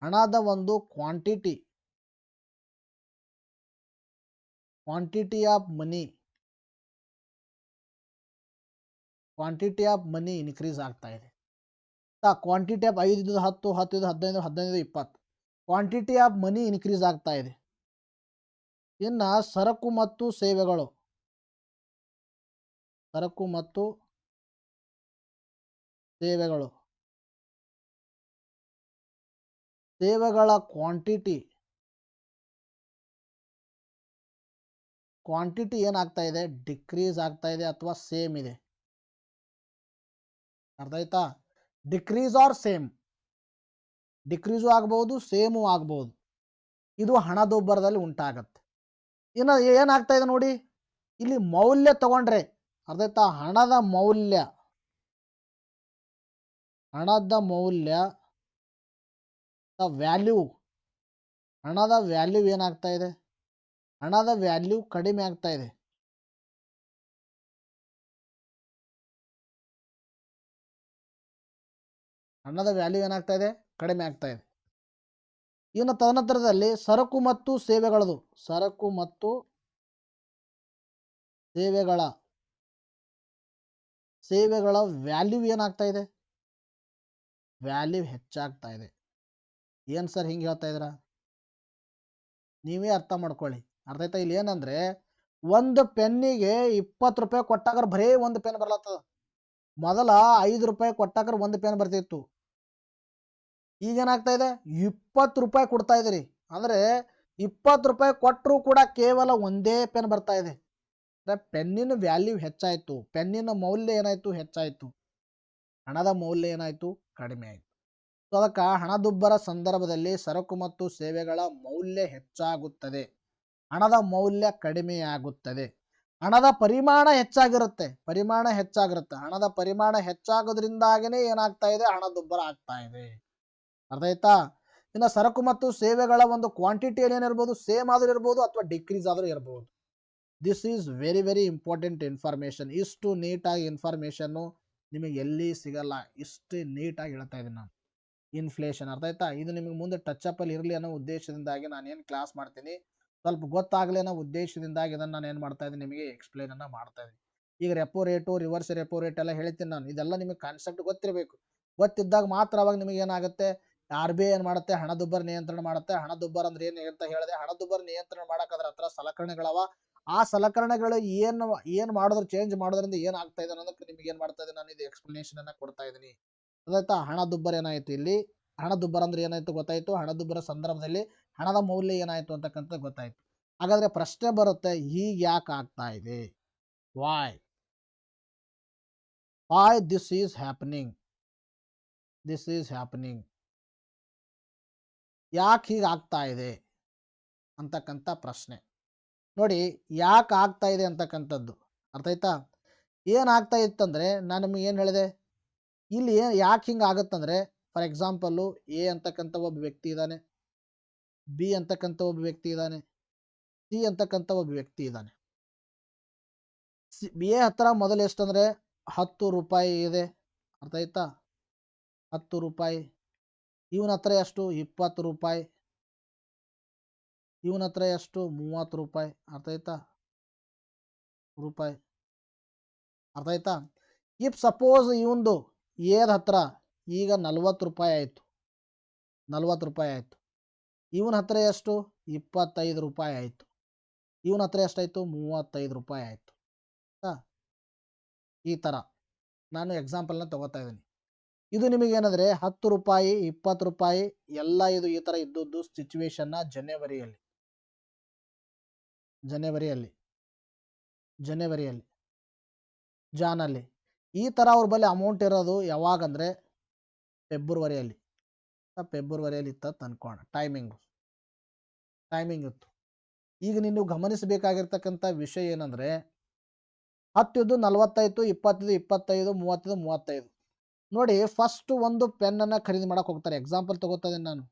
ಹಣದ ಒಂದು ಕ್ವಾಂಟಿಟಿ ಆಫ್ ಮನಿ ಇನ್ಕ್ರೀಸ್ ಆಗ್ತಾ ಇದೆ. Quantity of 5 10 10 15 15 20 quantity of money increase ಆಗ್ತಾ ಇದೆ. ಇನ್ನು ಸರಕು ಮತ್ತು ಸೇವೆಗಳ ಕ್ವಾಂಟಿಟಿ ಏನಾಗ್ತಾ ಇದೆ? ಡಿಕ್ರೀಸ್ ಆಗ್ತಾ ಇದೆ ಅಥವಾ ಸೇಮ್ ಇದೆ. ಅರ್ಥ ಆಯ್ತಾ? ಡಿಕ್ರೀಸ್ ಆರ್ ಸೇಮ್, ಡಿಕ್ರೀಸು ಆಗ್ಬೋದು, ಸೇಮು ಆಗ್ಬೋದು. ಇದು ಹಣದುಬ್ಬರದಲ್ಲಿ ಉಂಟಾಗತ್ತೆ. ಇನ್ನು ಏನಾಗ್ತಾ ಇದೆ ನೋಡಿ, ಇಲ್ಲಿ ಮೌಲ್ಯ ತಗೊಂಡ್ರೆ ಅರ್ಥ ಆಯ್ತಾ? ಹಣದ ಮೌಲ್ಯ ವ್ಯಾಲ್ಯೂ, ಹಣದ ವ್ಯಾಲ್ಯೂ ಏನಾಗ್ತಾ ಇದೆ? ಹಣದ ವ್ಯಾಲ್ಯೂ ಕಡಿಮೆ ಆಗ್ತಾ ಇದೆ. ಹಣದ ವ್ಯಾಲ್ಯೂ ಏನಾಗ್ತಾ ಇದೆ? ಕಡಿಮೆ ಆಗ್ತಾ ಇದೆ. ಇನ್ನು ತದನಂತರದಲ್ಲಿ ಸರಕು ಮತ್ತು ಸೇವೆಗಳ ವ್ಯಾಲ್ಯೂ ಏನಾಗ್ತಾ ಇದೆ? ವ್ಯಾಲ್ಯೂ ಹೆಚ್ಚಾಗ್ತಾ ಇದೆ. ಏನು ಸರ್ ಹಿಂಗೆ ಹೇಳ್ತಾ ಇದ್ದೀರಾ? ನೀವೇ ಅರ್ಥ ಮಾಡ್ಕೊಳ್ಳಿ. ಅರ್ಥ ಆಯ್ತಾ? ಇಲ್ಲಿ ಏನಂದರೆ, ಒಂದು ಪೆನ್ನಿಗೆ 20 ರೂಪಾಯಿ ಕೊಟ್ಟಾಗ ಬರೀ ಒಂದು ಪೆನ್ ಬರ್ಲತ್ತದ. ಮೊದಲ 5 ರೂಪಾಯಿ ಕೊಟ್ಟಾಗ ಒಂದು ಪೆನ್ ಬರ್ತಿತ್ತು. ಈಗೇನಾಗ್ತಾ ಇದೆ? 20 ರೂಪಾಯಿ ಕೊಡ್ತಾ ಇದ್ದೀರಿ. ಅಂದರೆ 20 ರೂಪಾಯಿ ಕೊಟ್ಟರೂ ಕೂಡ ಕೇವಲ ಒಂದೇ ಪೆನ್ ಬರ್ತಾ ಇದೆ. ಪೆನ್ನಿನ ವ್ಯಾಲ್ಯೂ ಹೆಚ್ಚಾಯಿತು, ಪೆನ್ನಿನ ಮೌಲ್ಯ ಏನಾಯಿತು? ಹೆಚ್ಚಾಯಿತು. ಹಣದ ಮೌಲ್ಯ ಏನಾಯಿತು? ಕಡಿಮೆ ಆಯಿತು. ಸೊ ಅದಕ್ಕೆ ಹಣದುಬ್ಬರ ಸಂದರ್ಭದಲ್ಲಿ ಸರಕು ಮತ್ತು ಸೇವೆಗಳ ಮೌಲ್ಯ ಹೆಚ್ಚಾಗುತ್ತದೆ, ಹಣದ ಮೌಲ್ಯ ಕಡಿಮೆಯಾಗುತ್ತದೆ. ಹಣದ ಪರಿಮಾಣ ಹೆಚ್ಚಾಗಿರುತ್ತೆ. ಹಣದ ಪರಿಮಾಣ ಹೆಚ್ಚಾಗೋದ್ರಿಂದಾಗನೇ ಏನಾಗ್ತಾ ಇದೆ? ಹಣದುಬ್ಬರ ಆಗ್ತಾ ಇದೆ. ಅರ್ಥ ಆಯ್ತಾ? ಇನ್ನು ಸರಕು ಮತ್ತು ಸೇವೆಗಳ ಒಂದು ಕ್ವಾಂಟಿಟಿ ಏನೇನಿರ್ಬೋದು? ಸೇಮ್ ಆದರೂ ಇರ್ಬೋದು ಅಥವಾ ಡಿಕ್ರೀಸ್ ಆದರೂ ಇರ್ಬೋದು. This is very very important information. ಇಷ್ಟು ನೀಟಾಗಿ ಇನ್ಫಾರ್ಮೇಷನ್ನು ನಿಮಗೆ ಎಲ್ಲಿ ಸಿಗಲ್ಲ. ಇಷ್ಟು ನೀಟಾಗಿ ಹೇಳ್ತಾ ಇದ್ದೀನಿ ನಾನು. ಇನ್ಫ್ಲೇಷನ್ ಅರ್ಥ ಆಯ್ತಾ? ಇದು ನಿಮಗೆ ಮುಂದೆ ಟಚ್-ಅಪ್ಪಲ್ಲಿ ಇರಲಿ ಅನ್ನೋ ಉದ್ದೇಶದಿಂದಾಗಿ ನಾನೇನು ಕ್ಲಾಸ್ ಮಾಡ್ತೀನಿ, ಸ್ವಲ್ಪ ಗೊತ್ತಾಗಲಿ ಅನ್ನೋ ಉದ್ದೇಶದಿಂದಾಗಿ ಇದನ್ನು ನಾನು ಏನು ಮಾಡ್ತಾ ಇದ್ದೀನಿ, ನಿಮಗೆ ಎಕ್ಸ್ಪ್ಲೈನನ್ನು ಮಾಡ್ತಾ ಇದ್ದೀನಿ. ಈಗ repo rate, reverse repo rate ಎಲ್ಲ ಹೇಳ್ತೀನಿ ನಾನು. ಇದೆಲ್ಲ ನಿಮಗೆ ಕಾನ್ಸೆಪ್ಟ್ ಗೊತ್ತಿರಬೇಕು. ಗೊತ್ತಿದ್ದಾಗ ಮಾತ್ರ ಅವಾಗ ನಿಮಗೆ ಏನಾಗುತ್ತೆ, RBI ಏನು ಮಾಡುತ್ತೆ? ಹಣದುಬ್ಬರ ನಿಯಂತ್ರಣ ಮಾಡುತ್ತೆ. ಹಣದುಬ್ಬರ ಅಂದ್ರೆ ಏನು ಅಂತ ಹೇಳಿದೆ. ಹಣದುಬ್ಬರ ನಿಯಂತ್ರಣ ಮಾಡೋಕ್ಕಾದ್ರ ಹತ್ರ ಸಲಕರಣೆಗಳವ. ಆ ಸಲಕರಣೆಗಳು ಏನು ಮಾಡಿದ್ರು, ಚೇಂಜ್ ಮಾಡೋದ್ರಿಂದ ಏನಾಗ್ತಾ ಇದೆ ಅನ್ನೋದಕ್ಕೆ ನಿಮಗೆ ಏನು ಮಾಡ್ತಾ ಇದ್ದೀನಿ, ನಾನು ಇದು ಎಕ್ಸ್ಪ್ಲನೇಷನನ್ನು ಕೊಡ್ತಾ ಇದ್ದೀನಿ. ಅದಾಯ್ತಾ? ಹಣದುಬ್ಬರ ಏನಾಯಿತು? ಇಲ್ಲಿ ಹಣದುಬ್ಬರ ಅಂದ್ರೆ ಏನಾಯಿತು ಗೊತ್ತಾಯಿತು. ಹಣದುಬ್ಬರ ಸಂದರ್ಭದಲ್ಲಿ ಹಣದ ಮೌಲ್ಯ ಏನಾಯಿತು ಅಂತಕ್ಕಂಥದ್ದು ಗೊತ್ತಾಯಿತು. ಹಾಗಾದರೆ ಪ್ರಶ್ನೆ ಬರುತ್ತೆ, ಹೀಗೆ ಯಾಕೆ ಆಗ್ತಾ ಇದೆ? Why this is happening? ಯಾಕೆ ಹೀಗೆ ಆಗ್ತಾ ಇದೆ ಅಂತಕ್ಕಂಥ ಪ್ರಶ್ನೆ. ನೋಡಿ, ಯಾಕೆ ಆಗ್ತಾ ಇದೆ ಅಂತಕ್ಕಂಥದ್ದು ಅರ್ಥ ಆಯ್ತಾ? ಏನಾಗ್ತಾ ಇತ್ತಂದರೆ, ನಾನು ನಿಮಗೆ ಏನು ಹೇಳಿದೆ, ಇಲ್ಲಿ ಯಾಕೆ ಹಿಂಗೆ ಆಗುತ್ತಂದರೆ, ಫಾರ್ ಎಕ್ಸಾಂಪಲ್ಲು ಎ ಅಂತಕ್ಕಂಥ ಒಬ್ಬ ವ್ಯಕ್ತಿ ಇದ್ದಾನೆ, ಬಿ ಅಂತಕ್ಕಂಥ ಒಬ್ಬ ವ್ಯಕ್ತಿ ಇದ್ದಾನೆ, ಸಿ ಅಂತಕ್ಕಂಥ ಒಬ್ಬ ವ್ಯಕ್ತಿ ಇದ್ದಾನೆ. ಎ ಹತ್ರ ಮೊದಲು ಎಷ್ಟಂದರೆ 10 ರೂಪಾಯಿ ಇದೆ. ಅರ್ಥ ಆಯ್ತಾ? 10 ರೂಪಾಯಿ. ಇವನ ಹತ್ರ ಎಷ್ಟು? 20 ರೂಪಾಯಿ. ಇವನ ಹತ್ರ ಎಷ್ಟು? 30 ರೂಪಾಯಿ. ಅರ್ಥ ಆಯ್ತಾ? ಅರ್ಥ ಆಯ್ತಾ? ಇಫ್ ಸಪೋಸ್ ಇವಂದು ಏದ ಹತ್ರ ಈಗ 40 ರೂಪಾಯಿ ಆಯಿತು. ಇವನ ಹತ್ರ ಎಷ್ಟು? 25 ರೂಪಾಯಿ ಆಯಿತು. ಇವನ ಹತ್ರ ಎಷ್ಟಾಯಿತು? 35 ರೂಪಾಯಿ ಆಯಿತು. ಈ ಥರ ನಾನು ಎಕ್ಸಾಂಪಲ್ನ ತಗೋತಾ ಇದ್ದೀನಿ. ಇದು ನಿಮಗೆ ಏನಂದ್ರೆ 10 ರೂಪಾಯಿ 20 ರೂಪಾಯಿ ಎಲ್ಲ ಇದು ಈ ತರ ಇದ್ದದ್ದು ಸಿಚುವೇಶನ್ ಜನವರಿಯಲ್ಲಿ ಜನವರಿಯಲ್ಲಿ ಜನವರಿಯಲ್ಲಿ ಜಾನಲ್ಲಿ ಈ ತರ ಅವ್ರ ಬಳಿ ಅಮೌಂಟ್ ಇರೋದು ಯಾವಾಗಂದ್ರೆ ಫೆಬ್ರವರಿಯಲ್ಲಿ ಇತ್ತ ಅನ್ಕೋಣ ಟೈಮಿಂಗ್ ಇತ್ತು. ಈಗ ನೀವು ಗಮನಿಸಬೇಕಾಗಿರ್ತಕ್ಕಂಥ ವಿಷಯ ಏನಂದ್ರೆ 10 ಇದು 45 20 25 30 35 ನೋಡಿ ಫಸ್ಟ್ ಒಂದು ಪೆನ್ನನ್ನು ಖರೀದಿ ಮಾಡಕ್ಕೆ ಹೋಗ್ತಾರೆ. ಎಕ್ಸಾಂಪಲ್ ತಗೋತಾ ಇದ್ದೀನಿ ನಾನು.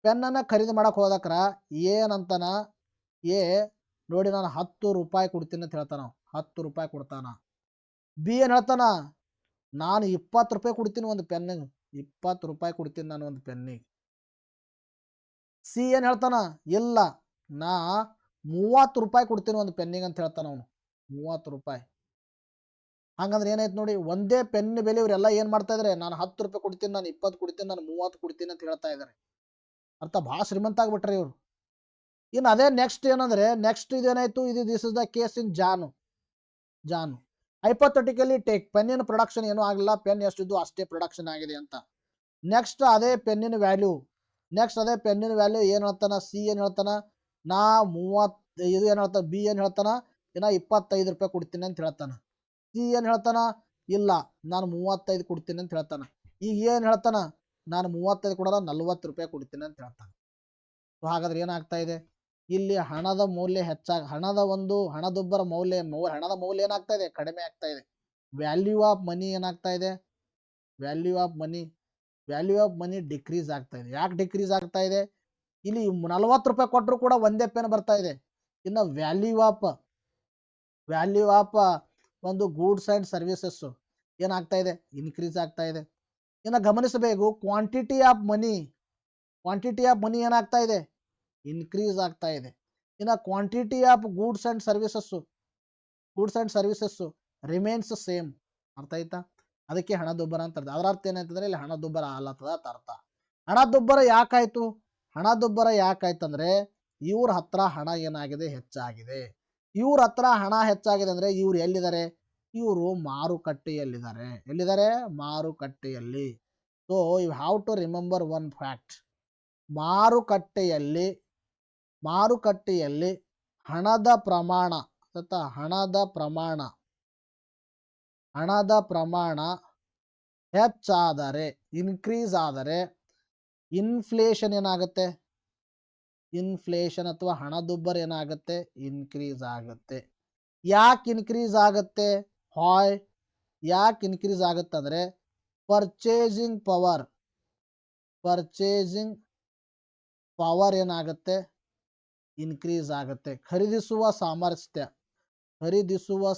ಪೆನ್ನನ್ನು ಖರೀದಿ ಮಾಡಕ್ಕೆ ಹೋದಕ್ರ ಏನಂತಾನ ಎ ನೋಡಿ ನಾನು 10 ರೂಪಾಯಿ ಕೊಡ್ತೀನಿ ಅಂತ ಹೇಳ್ತಾನ. 10 ರೂಪಾಯಿ ಕೊಡ್ತಾನ. ಬಿ ಏನು ಹೇಳ್ತಾನ ನಾನು 20 ರೂಪಾಯಿ ಕೊಡ್ತೀನಿ ಒಂದು ಪೆನ್ನಿಗೆ. 20 ರೂಪಾಯಿ ಕೊಡ್ತೀನಿ ನಾನು ಒಂದು ಪೆನ್ನಿಗೆ. ಸಿ ಏನು ಹೇಳ್ತಾನ ಇಲ್ಲ ನಾ 30 ರೂಪಾಯಿ ಕೊಡ್ತೀನಿ ಒಂದು ಪೆನ್ನಿಗೆ ಅಂತ ಹೇಳ್ತಾನ ಅವನು. 30 ರೂಪಾಯಿ. ಹಂಗಂದ್ರೆ ಏನಾಯ್ತು ನೋಡಿ, ಒಂದೇ ಪೆನ್ ಬೆಲೆ ಇವರೆಲ್ಲ ಏನು ಮಾಡ್ತಾ ಇದ್ದಾರೆ, ನಾನು 10 ರೂಪಾಯಿ ಕೊಡ್ತೀನಿ, ನಾನು 20 ಕೊಡ್ತೀನಿ, ನಾನು 30 ಕೊಡ್ತೀನಿ ಅಂತ ಹೇಳ್ತಾ ಇದ್ದಾರೆ. ಅರ್ಥ ಭಾಳ ಶ್ರೀಮಂತ ಆಗ್ಬಿಟ್ರಿ ಇವರು. ಇನ್ನು ಅದೇ ನೆಕ್ಸ್ಟ್ ಏನಂದ್ರೆ ನೆಕ್ಸ್ಟ್ ಇದೇನಾಯ್ತು, ಇದು this is the case in Janu hypothetically take ಪೆನ್ನಿನ production ಏನೂ ಆಗಲಿಲ್ಲ, ಪೆನ್ ಎಷ್ಟಿದ್ದು ಅಷ್ಟೇ ಪ್ರೊಡಕ್ಷನ್ ಆಗಿದೆ ಅಂತ. ನೆಕ್ಸ್ಟ್ ಅದೇ ಪೆನ್ನಿನ ವ್ಯಾಲ್ಯೂ ಏನು ಹೇಳ್ತಾನ, ಸಿ ಏನು ಹೇಳ್ತಾನ ನಾ 30, ಇದು ಏನು ಹೇಳ್ತಾನ ಬಿ ಏನು ಹೇಳ್ತಾನ ನಾ 25 ರೂಪಾಯಿ ಕೊಡ್ತೀನಿ ಅಂತ ಹೇಳ್ತಾನ. ಸಿ ಏನು ಹೇಳ್ತಾನ ಇಲ್ಲ ನಾನು 35 ಕೊಡ್ತೀನಿ ಅಂತ ಹೇಳ್ತಾನ. ಈಗ ಏನು ಹೇಳ್ತಾನ ನಾನು 35 ಕೊಡಲ್ಲ 40 ರೂಪಾಯಿ ಕೊಡ್ತೀನಿ ಅಂತ ಹೇಳ್ತಾನೆ. ಸೊ ಹಾಗಾದ್ರೆ ಏನಾಗ್ತಾ ಇದೆ ಇಲ್ಲಿ, ಹಣದ ಮೌಲ್ಯ ಹಣದುಬ್ಬರ ಮೌಲ್ಯ ಏನಾಗ್ತಾ ಇದೆ, ಕಡಿಮೆ ಆಗ್ತಾ ಇದೆ. ವ್ಯಾಲ್ಯೂ ಆಫ್ ಮನಿ ಏನಾಗ್ತಾ ಇದೆ, ವ್ಯಾಲ್ಯೂ ಆಫ್ ಮನಿ ಡಿಕ್ರೀಸ್ ಆಗ್ತಾ ಇದೆ. ಯಾಕೆ ಡಿಕ್ರೀಸ್ ಆಗ್ತಾ ಇದೆ, ಇಲ್ಲಿ 40 ರೂಪಾಯಿ ಕೊಟ್ಟರು ಕೂಡ ಒಂದೇ ಪೆನ್ ಬರ್ತಾ ಇದೆ. ಇನ್ನು ವ್ಯಾಲ್ಯೂ ಆಫ್ ಒಂದು ಗೂಡ್ಸ್ ಆ್ಯಂಡ್ ಸರ್ವಿಸಸ್ ಏನಾಗ್ತಾ ಇದೆ, ಇನ್ಕ್ರೀಸ್ ಆಗ್ತಾ ಇದೆ. ಇನ್ನು ಗಮನಿಸಬೇಕು, ಕ್ವಾಂಟಿಟಿ ಆಫ್ ಮನಿ ಏನಾಗ್ತಾ ಇದೆ, ಇನ್ಕ್ರೀಸ್ ಆಗ್ತಾ ಇದೆ. ಇನ್ನು quantity of goods and services remains same. ಅರ್ಥ ಆಯ್ತಾ? ಅದಕ್ಕೆ ಹಣದುಬ್ಬರ ಅಂತ. ಅದರ ಅರ್ಥ ಏನಂತಂದ್ರೆ ಇಲ್ಲಿ ಹಣದುಬ್ಬರ ಆಲತ್ತದ ಅಂತ ಅರ್ಥ. ಹಣದುಬ್ಬರ ಯಾಕಾಯ್ತಂದ್ರೆ ಇವ್ರ ಹತ್ರ ಹಣ ಏನಾಗಿದೆ, ಹೆಚ್ಚಾಗಿದೆ. ಇವ್ರ ಹತ್ರ ಹಣ ಹೆಚ್ಚಾಗಿದೆ ಅಂದ್ರೆ ಇವ್ರು ಎಲ್ಲಿದ್ದಾರೆ, ಇವರು ಮಾರುಕಟ್ಟೆಯಲ್ಲಿದ್ದಾರೆ. ಎಲ್ಲಿದ್ದಾರೆ, ಮಾರುಕಟ್ಟೆಯಲ್ಲಿ. So you have to remember one fact, ಮಾರುಕಟ್ಟೆಯಲ್ಲಿ ಹಣದ ಪ್ರಮಾಣ ಹೆಚ್ಚಾದರೆ, ಇನ್ಕ್ರೀಸ್ ಆದರೆ ಇನ್ಫ್ಲೇಷನ್ ಏನಾಗುತ್ತೆ, ಇನ್ಫ್ಲೇಷನ್ ಅಥವಾ ಹಣದುಬ್ಬರ ಏನಾಗುತ್ತೆ, ಇನ್ಕ್ರೀಸ್ ಆಗುತ್ತೆ. ಯಾಕೆ ಇನ್ಕ್ರೀಸ್ ಆಗುತ್ತೆ, ಯಾಕೆ ಇನ್ಕ್ರೀಸ್ ಆಗುತ್ತೆ ಅಂದರೆ ಪರ್ಚೇಸಿಂಗ್ ಪವರ್ ಏನಾಗುತ್ತೆ, ಇನ್ಕ್ರೀಸ್ ಆಗುತ್ತೆ. ಖರೀದಿಸುವ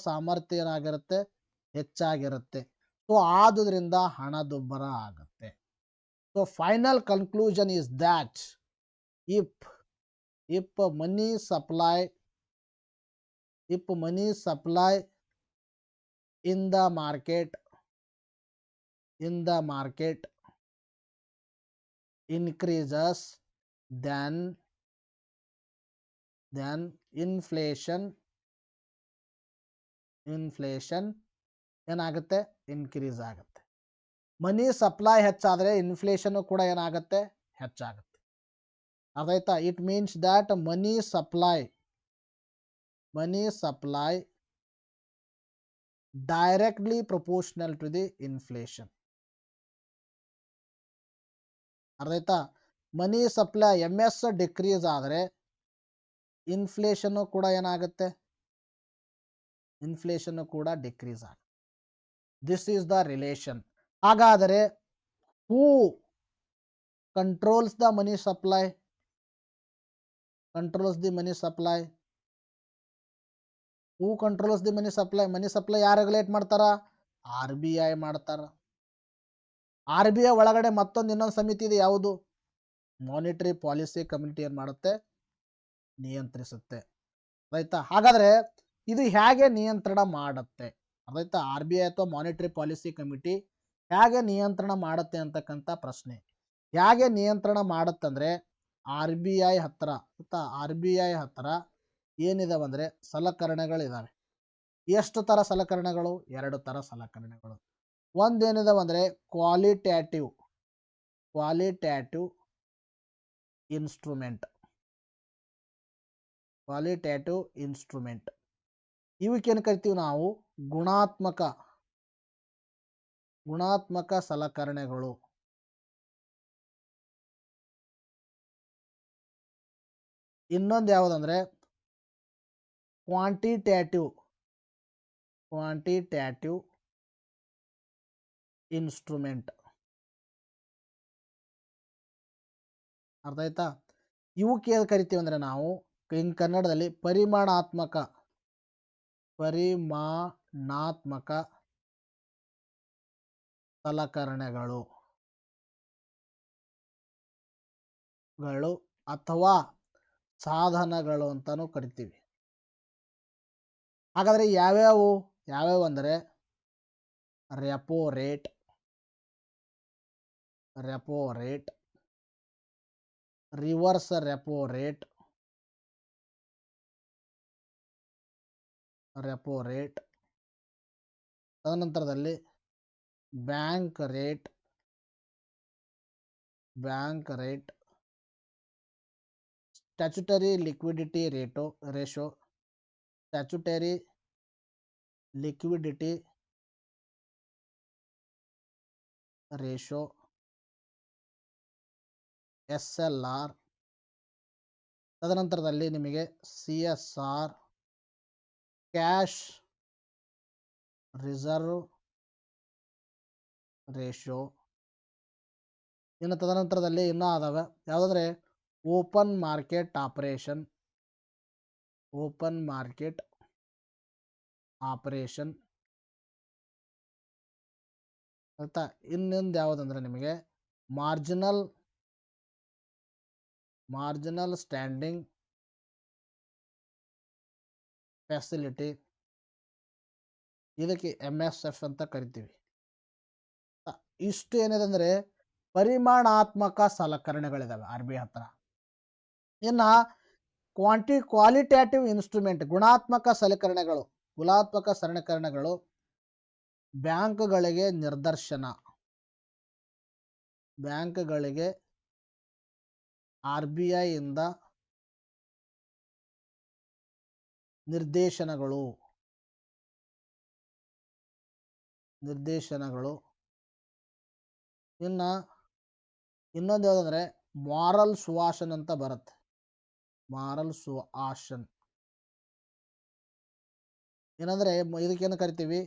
ಸಾಮರ್ಥ್ಯ ಏನಾಗಿರುತ್ತೆ, ಹೆಚ್ಚಾಗಿರುತ್ತೆ. ಸೊ ಆದುದರಿಂದ ಹಣದುಬ್ಬರ ಆಗುತ್ತೆ. So final conclusion is that if money supply in the market increases, then inflation ಏನಾಗುತ್ತೆ, ಇನ್ಕ್ರೀಸ್ ಆಗುತ್ತೆ. ಮನಿ ಸಪ್ಲೈ ಹೆಚ್ಚಾದರೆ ಇನ್ಫ್ಲೇಷನ್ ಕೂಡ ಏನಾಗುತ್ತೆ, ಹೆಚ್ಚಾಗುತ್ತೆ. ಅದಾಯ್ತಾ? It means that money supply directly proportional to the inflation. ಅದಾಯ್ತಾ? ಮನಿ ಸಪ್ಲೈ MS ಡಿಕ್ರೀಸ್ ಆದರೆ inflation ಕೂಡ ಏನಾಗುತ್ತೆ, ಇನ್ಫ್ಲೇಷನ್ ಕೂಡ ಡಿಕ್ರೀಸ್ ಆಗುತ್ತೆ. This is the relation. ಹಾಗಾದರೆ who controls the money supply? Money supply ಯಾರು ರೆಗ್ಯುಲೇಟ್ ಮಾಡ್ತಾರ? RBI ಮಾಡ್ತಾರ. RBI ಒಳಗಡೆ ಇನ್ನೊಂದು ಸಮಿತಿ ಇದೆ, ಯಾವುದು? ಮಾನಿಟರಿ ಪಾಲಿಸಿ ಕಮಿಟಿ ಏನು ಮಾಡುತ್ತೆ, ನಿಯಂತ್ರಿಸುತ್ತೆ. ಆಯ್ತಾ? ಹಾಗಾದ್ರೆ ಇದು ಹೇಗೆ ನಿಯಂತ್ರಣ ಮಾಡುತ್ತೆ? ಆಯ್ತಾ? RBI ಅಥವಾ ಮಾನಿಟರಿ ಪಾಲಿಸಿ ಕಮಿಟಿ ಹೇಗೆ ನಿಯಂತ್ರಣ ಮಾಡುತ್ತೆ ಅಂತಕ್ಕಂಥ ಪ್ರಶ್ನೆ. ಹೇಗೆ ನಿಯಂತ್ರಣ ಮಾಡುತ್ತಂದ್ರೆ RBI ಹತ್ರ ಏನಿದಾವಂದ್ರೆ ಸಲಕರಣೆಗಳಿದಾವೆ. ಎಷ್ಟು ತರ ಸಲಕರಣೆಗಳು? 2 ತರ ಸಲಕರಣೆಗಳು. ಒಂದೇನಿದಾವೆ ಅಂದರೆ ಕ್ವಾಲಿಟ್ಯಾಟಿವ್ ಇನ್ಸ್ಟ್ರೂಮೆಂಟ್. ಕ್ವಾಲಿಟ್ಯಾಟಿವ್ ಇನ್ಸ್ಟ್ರೂಮೆಂಟ್ ಇವಕ್ಕೇನು ಕರಿತೀವಿ ನಾವು ಗುಣಾತ್ಮಕ ಸಲಕರಣೆಗಳು. ಇನ್ನೊಂದು ಯಾವುದಂದ್ರೆ ಕ್ವಾಂಟಿಟ್ಯಾಟಿವ್ ಇನ್ಸ್ಟ್ರೂಮೆಂಟ್. ಅರ್ಥ ಆಯ್ತಾ? ಇವಕ್ಕೆ ಏನು ಕರಿತೀವಿ ಅಂದರೆ ನಾವು ಕನ್ನಡದಲ್ಲಿ ಪರಿಮಾಣಾತ್ಮಕ ಸಲಕರಣೆಗಳು ಅಥವಾ ಸಾಧನಗಳು ಅಂತಾನೂ ಕರಿತೀವಿ. ಹಾಗಾದರೆ ಯಾವ್ಯಾವು ಅಂದರೆ repo rate, reverse repo rate, ತದನಂತರದಲ್ಲಿ bank rate, statutory liquidity ratio, SLR, ತದನಂತರದಲ್ಲಿ ನಿಮಗೆ CSR, ಕ್ಯಾಶ್ ರಿಸರ್ವ್ ರೇಷೋ. ಇನ್ನು ತದನಂತರದಲ್ಲಿ ಇನ್ನೂ ಆದವೆ ಯಾವುದಂದ್ರೆ ಓಪನ್ ಮಾರ್ಕೆಟ್ ಆಪರೇಷನ್ ಆಯ್ತಾ. ಇನ್ನೊಂದು ಯಾವುದಂದ್ರೆ ನಿಮಗೆ ಮಾರ್ಜಿನಲ್ ಸ್ಟ್ಯಾಂಡಿಂಗ್ ಫೆಸಿಲಿಟಿ, ಇದಕ್ಕೆ MSF ಅಂತ ಕರಿತೀವಿ. ಇಷ್ಟು ಏನಿದೆ ಅಂದರೆ ಪರಿಮಾಣಾತ್ಮಕ ಸಲಕರಣೆಗಳಿದಾವೆ RBI ಹತ್ರ. ಇನ್ನು ಕ್ವಾಲಿಟ್ಯಾಟಿವ್ ಇನ್ಸ್ಟ್ರೂಮೆಂಟ್ ಗುಣಾತ್ಮಕ ಸಲಕರಣೆಗಳು ಬ್ಯಾಂಕ್ಗಳಿಗೆ RBI ಇಂದ ನಿರ್ದೇಶನಗಳು. ಇನ್ನೊಂದು ಯಾವುದಂದ್ರೆ ಮಾರಲ್ ಸುವಾಸನ್ ಅಂತ ಬರುತ್ತೆ. ಏನಂದ್ರೆ ಇದಕ್ಕೇನು ಕರಿತೀವಿ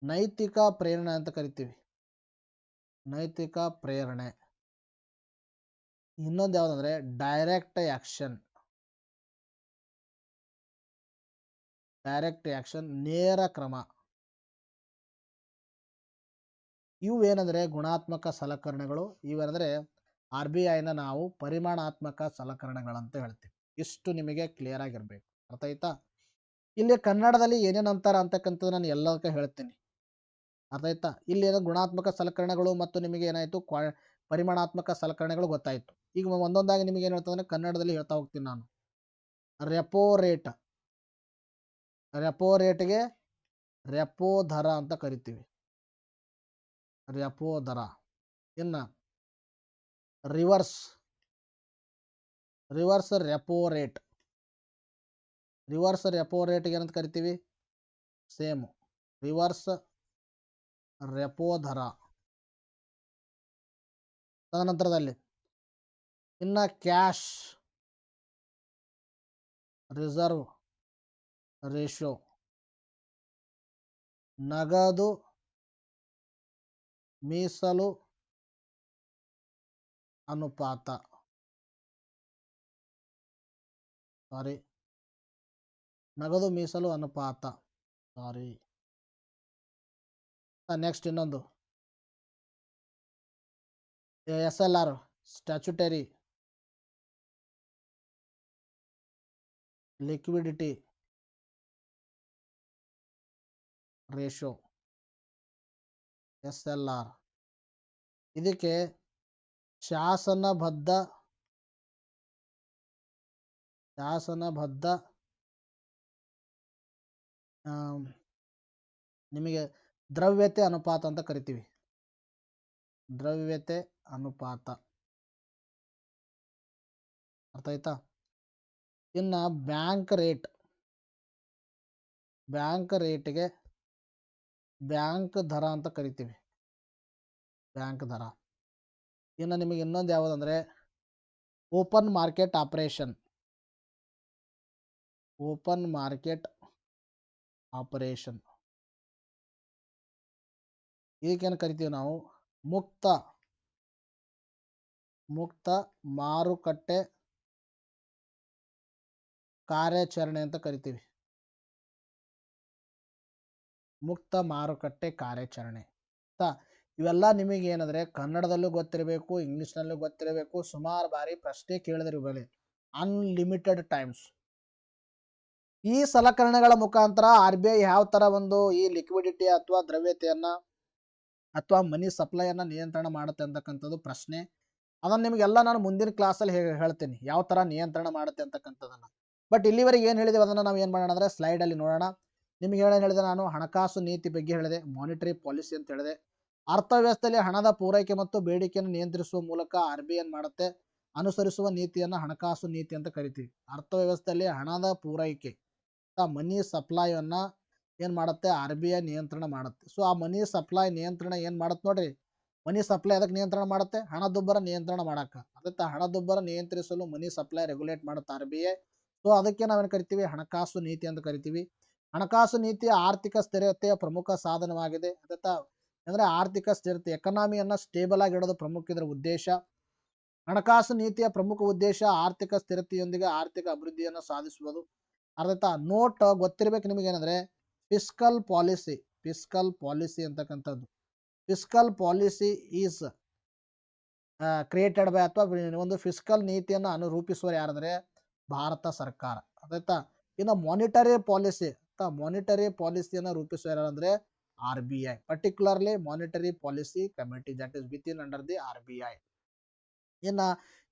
ನೈತಿಕ ಪ್ರೇರಣೆ ಅಂತ ಕರಿತೀವಿ. ಇನ್ನೊಂದು ಯಾವುದಂದ್ರೆ ಡೈರೆಕ್ಟ್ ಆಕ್ಷನ್ ನೇರ ಕ್ರಮ. ಇವು ಏನಂದ್ರೆ ಗುಣಾತ್ಮಕ ಸಲಕರಣೆಗಳು. ಇವೇನಂದ್ರೆ RBIನ ನಾವು ಪರಿಮಾಣಾತ್ಮಕ ಸಲಕರಣೆಗಳಂತ ಹೇಳ್ತೀವಿ. ಇಷ್ಟು ನಿಮಗೆ ಕ್ಲಿಯರ್ ಆಗಿರ್ಬೇಕು. ಅರ್ಥ ಆಯ್ತಾ? ಇಲ್ಲಿ ಕನ್ನಡದಲ್ಲಿ ಏನೇನು ಅಂತಾರ ಅಂತಕ್ಕಂಥದ್ದು ನಾನು ಎಲ್ಲದಕ್ಕೆ ಹೇಳ್ತೀನಿ. ಅರ್ಥ ಆಯ್ತಾ? ಇಲ್ಲಿ ಏನೋ ಗುಣಾತ್ಮಕ ಸಲಕರಣೆಗಳು ಮತ್ತು ನಿಮಗೆ ಏನಾಯ್ತು ಪರಿಮಾಣಾತ್ಮಕ ಸಲಕರಣೆಗಳು ಗೊತ್ತಾಯ್ತು. ಈಗ ಒಂದೊಂದಾಗಿ ನಿಮಗೆ ಏನು ಹೇಳ್ತಂದ್ರೆ ಕನ್ನಡದಲ್ಲಿ ಹೇಳ್ತಾ ಹೋಗ್ತೀನಿ ನಾನು. ರೆಪೋ ರೇಟ್ಗೆ ರೆಪೋ ದರ ಅಂತ ಕರಿತೀವಿ. ಇನ್ನು ರಿವರ್ಸ್ ರೆಪೋ ರೇಟ್ಗೆ ಏನಂತ ಕರಿತೀವಿ ಸೇಮ್ ರಿವರ್ಸ್ ರೆಪೋ ದರ. ತದನಂತರದಲ್ಲಿ ಇನ್ನು ಕ್ಯಾಶ್ ರಿಸರ್ವ್ ರೇಷೋ, ನಗದು ಮೀಸಲು ಅನುಪಾತ. ನೆಕ್ಸ್ಟ್ ಇನ್ನೊಂದು SLR statutory liquidity ratio SLR. ಇದಕ್ಕೆ ಶಾಸನಬದ್ಧ ನಿಮಗೆ ದ್ರವ್ಯತೆ ಅನುಪಾತ ಅಂತ ಕರಿತೀವಿ. ದ್ರವ್ಯತೆ ಅನುಪಾತ. ಅರ್ಥ ಆಯ್ತಾ? ಇನ್ನು ಬ್ಯಾಂಕ್ ರೇಟ್ಗೆ ಬ್ಯಾಂಕ್ ದರ ಅಂತ ಕರಿತೀವಿ, ಬ್ಯಾಂಕ್ ದರ. ಇನ್ನು ನಿಮಗೆ ಇನ್ನೊಂದು ಯಾವುದಂದ್ರೆ ಓಪನ್ ಮಾರ್ಕೆಟ್ ಆಪರೇಷನ್. ಇದಕ್ಕೇನು ಕರಿತೀವಿ ನಾವು? ಮುಕ್ತ ಮಾರುಕಟ್ಟೆ ಕಾರ್ಯಾಚರಣೆ ಅಂತ ಕರಿತೀವಿ. ಮುಕ್ತ ಮಾರುಕಟ್ಟೆ ಕಾರ್ಯಾಚರಣೆ. ಇವೆಲ್ಲ ನಿಮಗೆ ಏನಂದ್ರೆ ಕನ್ನಡದಲ್ಲೂ ಗೊತ್ತಿರಬೇಕು, ಇಂಗ್ಲಿಷ್ನಲ್ಲೂ ಗೊತ್ತಿರಬೇಕು. ಸುಮಾರು ಬಾರಿ ಪ್ರಶ್ನೆ ಕೇಳಿದ್ರೆ ಇವುಗಳೇ ಅನ್ಲಿಮಿಟೆಡ್ ಟೈಮ್ಸ್. ಈ ಸಲಕರಣೆಗಳ ಮುಖಾಂತರ RBI ಯಾವ ತರ ಒಂದು ಈ ಲಿಕ್ವಿಡಿಟಿ ಅಥವಾ ದ್ರವ್ಯತೆಯನ್ನ ಅಥವಾ ಮನಿ ಸಪ್ಲೈಯನ್ನ ನಿಯಂತ್ರಣ ಮಾಡುತ್ತೆ ಅಂತಕ್ಕಂಥದ್ದು ಪ್ರಶ್ನೆ. ಅದನ್ನ ನಿಮಗೆಲ್ಲ ನಾನು ಮುಂದಿನ ಕ್ಲಾಸಲ್ಲಿ ಹೇಳ್ತೀನಿ ಯಾವ ತರ ನಿಯಂತ್ರಣ ಮಾಡುತ್ತೆ ಅಂತಕ್ಕಂಥದ್ದನ್ನ. ಬಟ್ ಇಲ್ಲಿವರೆಗೆ ಏನು ಹೇಳಿದೆವು ಅದನ್ನು ನಾವು ಏನು ಮಾಡೋಣ ಅಂದರೆ ಸ್ಲೈಡಲ್ಲಿ ನೋಡೋಣ. ನಿಮಗೆ ಏನು ಹೇಳಿದೆ ನಾನು? ಹಣಕಾಸು ನೀತಿ ಬಗ್ಗೆ ಹೇಳಿದೆ, ಮಾನಿಟರಿ ಪಾಲಿಸಿ ಅಂತ ಹೇಳಿದೆ. ಅರ್ಥವ್ಯವಸ್ಥೆಯಲ್ಲಿ ಹಣದ ಪೂರೈಕೆ ಮತ್ತು ಬೇಡಿಕೆಯನ್ನು ನಿಯಂತ್ರಿಸುವ ಮೂಲಕ RBI ಏನು ಮಾಡುತ್ತೆ? ಅನುಸರಿಸುವ ನೀತಿಯನ್ನು ಹಣಕಾಸು ನೀತಿ ಅಂತ ಕರಿತೀವಿ. ಅರ್ಥವ್ಯವಸ್ಥೆಯಲ್ಲಿ ಹಣದ ಪೂರೈಕೆ ಮನಿ ಸಪ್ಲೈಯನ್ನು ಏನು ಮಾಡುತ್ತೆ? RBI ನಿಯಂತ್ರಣ ಮಾಡುತ್ತೆ. ಸೊ ಆ ಮನಿ ಸಪ್ಲೈ ನಿಯಂತ್ರಣ ಏನು ಮಾಡುತ್ತೆ ನೋಡ್ರಿ? ಮನಿ ಸಪ್ಲೈ ಅದಕ್ಕೆ ನಿಯಂತ್ರಣ ಮಾಡುತ್ತೆ? ಹಣದುಬ್ಬರ ನಿಯಂತ್ರಣ ಮಾಡಕ್ಕೆ. ಅದಕ್ಕೆ ಹಣದುಬ್ಬರ ನಿಯಂತ್ರಿಸಲು ಮನಿ ಸಪ್ಲೈ ರೆಗ್ಯುಲೇಟ್ ಮಾಡುತ್ತೆ RBI. ಸೊ ಅದಕ್ಕೆ ನಾವೇನು ಕರಿತೀವಿ? ಹಣಕಾಸು ನೀತಿ ಅಂತ ಕರಿತೀವಿ. ಹಣಕಾಸು ನೀತಿ ಆರ್ಥಿಕ ಸ್ಥಿರತೆಯ ಪ್ರಮುಖ ಸಾಧನವಾಗಿದೆ. ಅಂದರೆ ಆರ್ಥಿಕ ಸ್ಥಿರತೆ, ಎಕನಾಮಿಯನ್ನು ಸ್ಟೇಬಲ್ ಆಗಿ ಇಡೋದು ಪ್ರಮುಖ ಇದರ ಉದ್ದೇಶ. ಹಣಕಾಸು ನೀತಿಯ ಪ್ರಮುಖ ಉದ್ದೇಶ ಆರ್ಥಿಕ ಸ್ಥಿರತೆಯೊಂದಿಗೆ ಆರ್ಥಿಕ ಅಭಿವೃದ್ಧಿಯನ್ನು ಸಾಧಿಸುವುದು. ಅರ್ಥ ನೋಟ್ ಗೊತ್ತಿರಬೇಕು ನಿಮಗೇನಂದ್ರೆ ಫಿಸ್ಕಲ್ ಪಾಲಿಸಿ ಅಂತಕ್ಕಂಥದ್ದು. Fiscal policy is created by, ಅಥವಾ ಒಂದು ಫಿಸ್ಕಲ್ ನೀತಿಯನ್ನು ರೂಪಿಸುವ ಯಾರಂದ್ರೆ ಭಾರತ ಸರ್ಕಾರ. ಆಯ್ತಾ? ಇನ್ನು ಮಾನಿಟರಿ ಪಾಲಿಸಿಯನ್ನು ರೂಪಿಸುವ ಯಾರಂದ್ರೆ RBI, particularly monetary policy committee that is with in under the RBI. ಇನ್ನು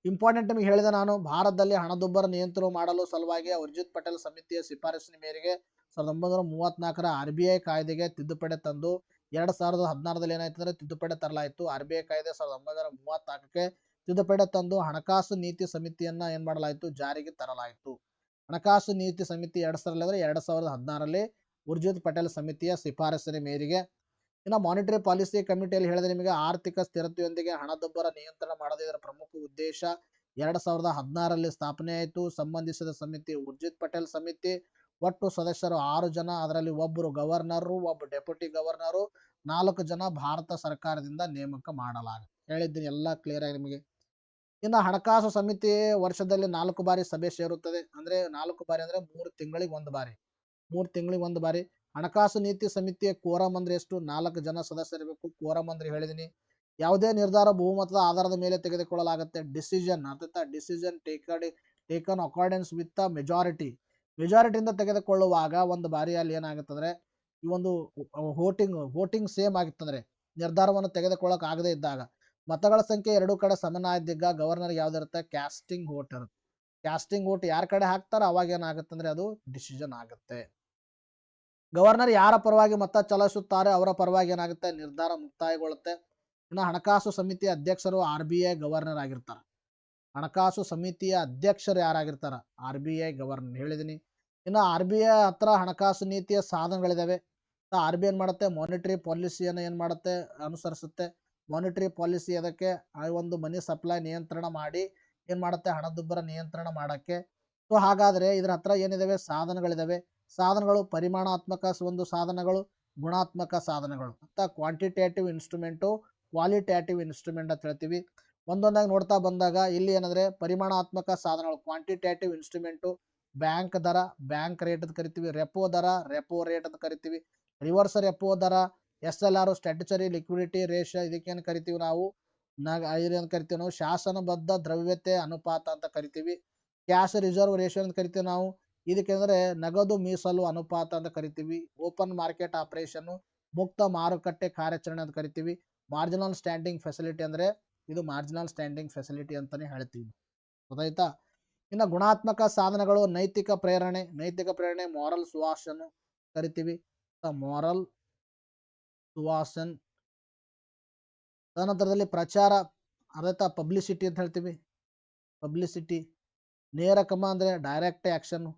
ಇಂಪಾರ್ಟೆಂಟ್ ನಿಮಗೆ ಹೇಳಿದೆ ನಾನು, ಭಾರತದಲ್ಲಿ ಹಣದುಬ್ಬರ ನಿಯಂತ್ರಣ ಮಾಡಲು ಸಲುವಾಗಿ ಉರ್ಜಿತ್ ಪಟೇಲ್ ಸಮಿತಿಯ ಶಿಫಾರಸಿನ ಮೇರೆಗೆ 1934ರ RBI ಕಾಯ್ದೆಗೆ ತಿದ್ದುಪಡಿ ತಂದು 2016ರಲ್ಲಿ ಏನಾಯ್ತು ಅಂದರೆ ತಿದ್ದುಪಡಿ ತರಲಾಯಿತು. RBI ಕಾಯ್ದೆ 1934ಕ್ಕೆ ತಿದ್ದುಪಡಿ ತಂದು ಹಣಕಾಸು ನೀತಿ ಸಮಿತಿಯನ್ನು ಏನು ಮಾಡಲಾಯಿತು? ಜಾರಿಗೆ ತರಲಾಯಿತು. ಹಣಕಾಸು ನೀತಿ ಸಮಿತಿ 2016ರಲ್ಲಿ ಉರ್ಜಿತ್ ಪಟೇಲ್ ಸಮಿತಿಯ ಶಿಫಾರಸಿನ ಮೇರೆಗೆ. ಇನ್ನು ಮಾನಿಟರಿ ಪಾಲಿಸಿ ಕಮಿಟಿಯಲ್ಲಿ ಹೇಳಿದ್ರೆ ನಿಮಗೆ ಆರ್ಥಿಕ ಸ್ಥಿರತೆಯೊಂದಿಗೆ ಹಣದುಬ್ಬರ ನಿಯಂತ್ರಣ ಮಾಡೋದು ಇದರ ಪ್ರಮುಖ ಉದ್ದೇಶ. 2016ರಲ್ಲಿ ಸ್ಥಾಪನೆ ಆಯಿತು. ಸಂಬಂಧಿಸಿದ ಸಮಿತಿ ಉರ್ಜಿತ್ ಪಟೇಲ್ ಸಮಿತಿ. ಒಟ್ಟು ಸದಸ್ಯರು 6 ಜನ. ಅದರಲ್ಲಿ ಒಬ್ಬರು ಗವರ್ನರು, ಒಬ್ಬ ಡೆಪ್ಯೂಟಿ ಗವರ್ನರು, 4 ಜನ ಭಾರತ ಸರ್ಕಾರದಿಂದ ನೇಮಕ ಮಾಡಲಾಗುತ್ತೆ. ಹೇಳಿದ್ದೀನಿ ಎಲ್ಲ ಕ್ಲಿಯರ್ ಆಗಿ ನಿಮಗೆ. ಇನ್ನು ಹಣಕಾಸು ಸಮಿತಿ ವರ್ಷದಲ್ಲಿ 4 ಬಾರಿ ಸಭೆ ಸೇರುತ್ತದೆ. ಅಂದರೆ 4 ಬಾರಿ ಅಂದರೆ 3 ತಿಂಗಳಿಗೆ ಒಂದು ಬಾರಿ. ಹಣಕಾಸು ನೀತಿ ಸಮಿತಿಯ ಕೋರಮ್ ಅಂದ್ರೆ ಎಷ್ಟು? 4 ಜನ ಸದಸ್ಯರಿರಬೇಕು. ಕೋರಮ್ ಅಂದ್ರೆ ಹೇಳಿದೀನಿ. ಯಾವುದೇ ನಿರ್ಧಾರ ಬಹುಮತದ ಆಧಾರದ ಮೇಲೆ ತೆಗೆದುಕೊಳ್ಳಲಾಗುತ್ತೆ. ಡಿಸಿಷನ್ ಟೇಕನ್ ಅಕಾರ್ಡೆನ್ಸ್ ವಿತ್ ಮೆಜಾರಿಟಿಯಿಂದ ತೆಗೆದುಕೊಳ್ಳುವಾಗ ಒಂದು ಬಾರಿ ಅಲ್ಲಿ ಏನಾಗುತ್ತಂದ್ರೆ ಈ ಒಂದು ವೋಟಿಂಗ್ ಸೇಮ್ ಆಗಿತ್ತಂದ್ರೆ, ನಿರ್ಧಾರವನ್ನು ತೆಗೆದುಕೊಳ್ಳೋಕೆ ಆಗದೇ ಇದ್ದಾಗ, ಮತಗಳ ಸಂಖ್ಯೆ 2 ಕಡೆ ಸಮನಾಗಿದ್ದಾಗ ಗವರ್ನರ್ ಯಾವ್ದಿರುತ್ತೆ? ಕ್ಯಾಸ್ಟಿಂಗ್ ವೋಟ್ ಇರುತ್ತೆ. ಕ್ಯಾಸ್ಟಿಂಗ್ ವೋಟ್ ಯಾರ ಕಡೆ ಹಾಕ್ತಾರೋ ಅವಾಗ ಏನಾಗುತ್ತಂದ್ರೆ ಅದು ಡಿಸಿಷನ್ ಆಗುತ್ತೆ. ಗವರ್ನರ್ ಯಾರ ಪರವಾಗಿ ಮತ ಚಲಾಯಿಸುತ್ತಾರೆ ಅವರ ಪರವಾಗಿ ಏನಾಗುತ್ತೆ? ನಿರ್ಧಾರ ಮುಕ್ತಾಯಗೊಳ್ಳುತ್ತೆ. ಇನ್ನು ಹಣಕಾಸು ಸಮಿತಿಯ ಅಧ್ಯಕ್ಷರು RBI ಗವರ್ನರ್ ಆಗಿರ್ತಾರೆ. ಹಣಕಾಸು ಸಮಿತಿಯ ಅಧ್ಯಕ್ಷರು ಯಾರಾಗಿರ್ತಾರ? RBI ಗವರ್ನರ್ ಹೇಳಿದೀನಿ. ಇನ್ನು RBI ಹತ್ರ ಹಣಕಾಸು ನೀತಿಯ ಸಾಧನಗಳಿದಾವೆ. RBI ಏನ್ ಮಾಡುತ್ತೆ? ಮಾನಿಟರಿ ಪಾಲಿಸಿಯನ್ನು ಏನ್ ಮಾಡುತ್ತೆ? ಅನುಸರಿಸುತ್ತೆ. ಮಾನಿಟರಿ ಪಾಲಿಸಿ ಅದಕ್ಕೆ ಒಂದು ಮನಿ ಸಪ್ಲೈ ನಿಯಂತ್ರಣ ಮಾಡಿ ಏನ್ ಮಾಡುತ್ತೆ? ಹಣದುಬ್ಬರ ನಿಯಂತ್ರಣ ಮಾಡಕ್ಕೆ. ಸೊ ಹಾಗಾದ್ರೆ ಇದ್ರ ಹತ್ರ ಏನಿದಾವೆ? ಸಾಧನಗಳಿದಾವೆ. ಸಾಧನಗಳು ಪರಿಮಾಣಾತ್ಮಕ ಒಂದು ಸಾಧನಗಳು, ಗುಣಾತ್ಮಕ ಸಾಧನಗಳು ಅಂತ ಕ್ವಾಂಟಿಟೇಟಿವ್ ಇನ್ಸ್ಟ್ರೂಮೆಂಟು, ಕ್ವಾಲಿಟೇಟಿವ್ ಇನ್ಸ್ಟ್ರೂಮೆಂಟ್ ಅಂತ ಹೇಳ್ತೀವಿ. ಒಂದೊಂದಾಗಿ ನೋಡ್ತಾ ಬಂದಾಗ ಇಲ್ಲಿ ಏನಂದ್ರೆ ಪರಿಮಾಣಾತ್ಮಕ ಸಾಧನಗಳು ಕ್ವಾಂಟಿಟೇಟಿವ್ ಇನ್ಸ್ಟ್ರೂಮೆಂಟು, ಬ್ಯಾಂಕ್ ದರ, ಬ್ಯಾಂಕ್ ರೇಟ್ ಅಂತ ಕರಿತೀವಿ. ರೆಪೋ ದರ, ರೆಪೋ ರೇಟ್ ಅಂತ ಕರಿತೀವಿ. ರಿವರ್ಸ್ ರೆಪೋ ದರ, SLR ಸ್ಟ್ಯಾಟ್ಯುಟರಿ ಲಿಕ್ವಿಡಿಟಿ ರೇಷಿಯೋ, ಇದಕ್ಕೇನು ಕರಿತೀವಿ ನಾವು? ಇದೇನು ಕರಿತೀವಿ ನಾವು? ಶಾಸನಬದ್ಧ ದ್ರವ್ಯತೆ ಅನುಪಾತ ಅಂತ ಕರಿತೀವಿ. ಕ್ಯಾಶ್ ರಿಸರ್ವ್ ರೇಷಿಯೋ ಅಂತ ಕರಿತೀವಿ ನಾವು. ಇದಕ್ಕೆಂದ್ರೆ ನಗದು ಮೀಸಲು ಅನುಪಾತ ಅಂತ ಕರಿತೀವಿ. ಓಪನ್ ಮಾರ್ಕೆಟ್ ಆಪರೇಷನ್, ಮುಕ್ತ ಮಾರುಕಟ್ಟೆ ಕಾರ್ಯಾಚರಣೆ ಅಂತ ಕರಿತೀವಿ. ಮಾರ್ಜಿನಲ್ ಸ್ಟ್ಯಾಂಡಿಂಗ್ ಫೆಸಿಲಿಟಿ ಅಂದ್ರೆ ಇದು ಮಾರ್ಜಿನಲ್ ಸ್ಟ್ಯಾಂಡಿಂಗ್ ಫೆಸಿಲಿಟಿ ಅಂತಾನೆ ಹೇಳ್ತೀವಿ. ಗೊತ್ತಾಯ್ತಾ? ಇನ್ನು ಗುಣಾತ್ಮಕ ಸಾಧನಗಳು, ನೈತಿಕ ಪ್ರೇರಣೆ ಮಾರಲ್ ಸುವಾಸನ್ ಕರಿತೀವಿ. ಮಾರಲ್ ಸುವಾಸನ್ ತದನಂತರದಲ್ಲಿ ಪ್ರಚಾರ ಅರ್ಥ ಪಬ್ಲಿಸಿಟಿ ಅಂತ ಹೇಳ್ತೀವಿ, ಪಬ್ಲಿಸಿಟಿ. ನೇರಕ್ರಮ ಅಂದರೆ ಡೈರೆಕ್ಟ್ ಆ್ಯಕ್ಷನು.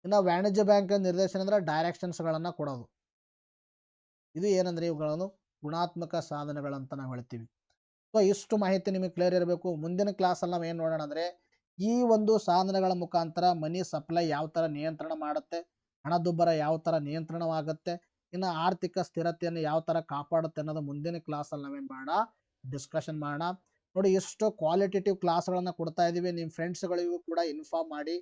ಇನ್ನು ವಾಣಿಜ್ಯ ಬ್ಯಾಂಕ್ ನಿರ್ದೇಶನ ಅಂದರೆ ಡೈರೆಕ್ಷನ್ಸ್ಗಳನ್ನು ಕೊಡೋದು. ಇದು ಏನಂದರೆ ಇವುಗಳನ್ನು ಗುಣಾತ್ಮಕ ಸಾಧನಗಳಂತ ನಾವು ಹೇಳ್ತೀವಿ. ಸೊ ಇಷ್ಟು ಮಾಹಿತಿ ನಿಮಗೆ ಕ್ಲಿಯರ್ ಇರಬೇಕು. ಮುಂದಿನ ಕ್ಲಾಸಲ್ಲಿ ನಾವು ಏನು ನೋಡೋಣ ಅಂದರೆ ಈ ಒಂದು ಸಾಧನಗಳ ಮುಖಾಂತರ ಮನಿ ಸಪ್ಲೈ ಯಾವ ಥರ ನಿಯಂತ್ರಣ ಮಾಡುತ್ತೆ, ಹಣದುಬ್ಬರ ಯಾವ ಥರ ನಿಯಂತ್ರಣವಾಗುತ್ತೆ, ಇನ್ನು ಆರ್ಥಿಕ ಸ್ಥಿರತೆಯನ್ನು ಯಾವ ಥರ ಕಾಪಾಡುತ್ತೆ ಅನ್ನೋದು ಮುಂದಿನ ಕ್ಲಾಸಲ್ಲಿ ನಾವೇನು ಮಾಡೋಣ, ಡಿಸ್ಕಷನ್ ಮಾಡೋಣ. ನೋಡಿ, ಎಷ್ಟು ಕ್ವಾಲಿಟೇಟಿವ್ ಕ್ಲಾಸ್ಗಳನ್ನು ಕೊಡ್ತಾ ಇದ್ದೀವಿ. ನಿಮ್ಮ ಫ್ರೆಂಡ್ಸ್ಗಳಿಗೂ ಕೂಡ ಇನ್ಫಾರ್ಮ್ ಮಾಡಿ.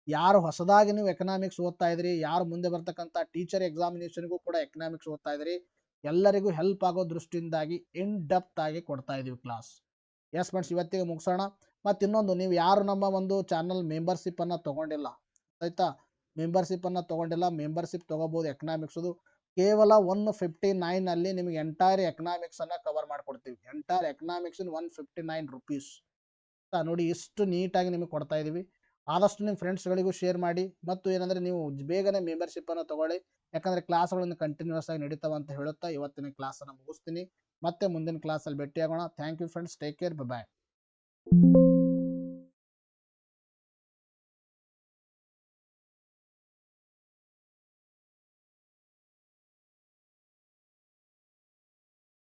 ಯಾರು ಹೊಸದಾಗಿ ನೀವು ಎಕನಾಮಿಕ್ಸ್ ಓದ್ತಾ ಇದ್ರಿ, ಯಾರು ಮುಂದೆ ಬರ್ತಕ್ಕಂಥ ಟೀಚರ್ ಎಕ್ಸಾಮಿನೇಷನ್ಗೂ ಕೂಡ ಎಕನಾಮಿಕ್ಸ್ ಓದ್ತಾ ಇದ್ರಿ, ಎಲ್ಲರಿಗೂ ಹೆಲ್ಪ್ ಆಗೋ ದೃಷ್ಟಿಯಿಂದಾಗಿ ಇನ್ ಡೆಪ್ತ್ ಆಗಿ ಕೊಡ್ತಾ ಇದ್ದೀವಿ ಕ್ಲಾಸ್. ಎಸ್ ಫ್ರೆಂಡ್ಸ್, ಇವತ್ತಿಗೆ ಮುಗಿಸೋಣ. ಮತ್ತು ಇನ್ನೊಂದು, ನೀವು ಯಾರು ನಮ್ಮ ಒಂದು ಚಾನಲ್ ಮೆಂಬರ್ಶಿಪ್ಪನ್ನು ತೊಗೊಂಡಿಲ್ಲ, ಆಯಿತಾ, ಮೆಂಬರ್ಶಿಪ್ಪನ್ನು ತೊಗೊಂಡಿಲ್ಲ, ಮೆಂಬರ್ಶಿಪ್ ತೊಗೋಬೋದು. ಎಕನಾಮಿಕ್ಸದು ಕೇವಲ 159 ಅಲ್ಲಿ ನಿಮಗೆ ಎಂಟೈರ್ ಎಕನಾಮಿಕ್ಸನ್ನು ಕವರ್ ಮಾಡಿಕೊಡ್ತೀವಿ. ಎಂಟೈರ್ ಎಕನಾಮಿಕ್ಸ್ ಇನ್ 159 ರುಪೀಸ್. ನೋಡಿ, ಇಷ್ಟು ನೀಟಾಗಿ ನಿಮಗೆ ಕೊಡ್ತಾ ಇದ್ದೀವಿ. ಆದಷ್ಟು ನಿಮ್ಮ ಫ್ರೆಂಡ್ಸ್ಗಳಿಗೂ ಶೇರ್ ಮಾಡಿ. ಮತ್ತು ಏನಂದರೆ ನೀವು ಬೇಗನೆ ಮೆಂಬರ್ಶಿಪ್ಪನ್ನು ತೊಗೊಳ್ಳಿ, ಯಾಕಂದರೆ ಕ್ಲಾಸ್ಗಳನ್ನು ಕಂಟಿನ್ಯೂಸ್ ಆಗಿ ನಡೀತಾವೆ ಅಂತ ಹೇಳುತ್ತಾ ಇವತ್ತಿನ ಕ್ಲಾಸನ್ನು ಮುಗಿಸ್ತೀನಿ. ಮತ್ತೆ ಮುಂದಿನ ಕ್ಲಾಸಲ್ಲಿ ಭೇಟಿಯಾಗೋಣ. Thank you friends, take care, bye.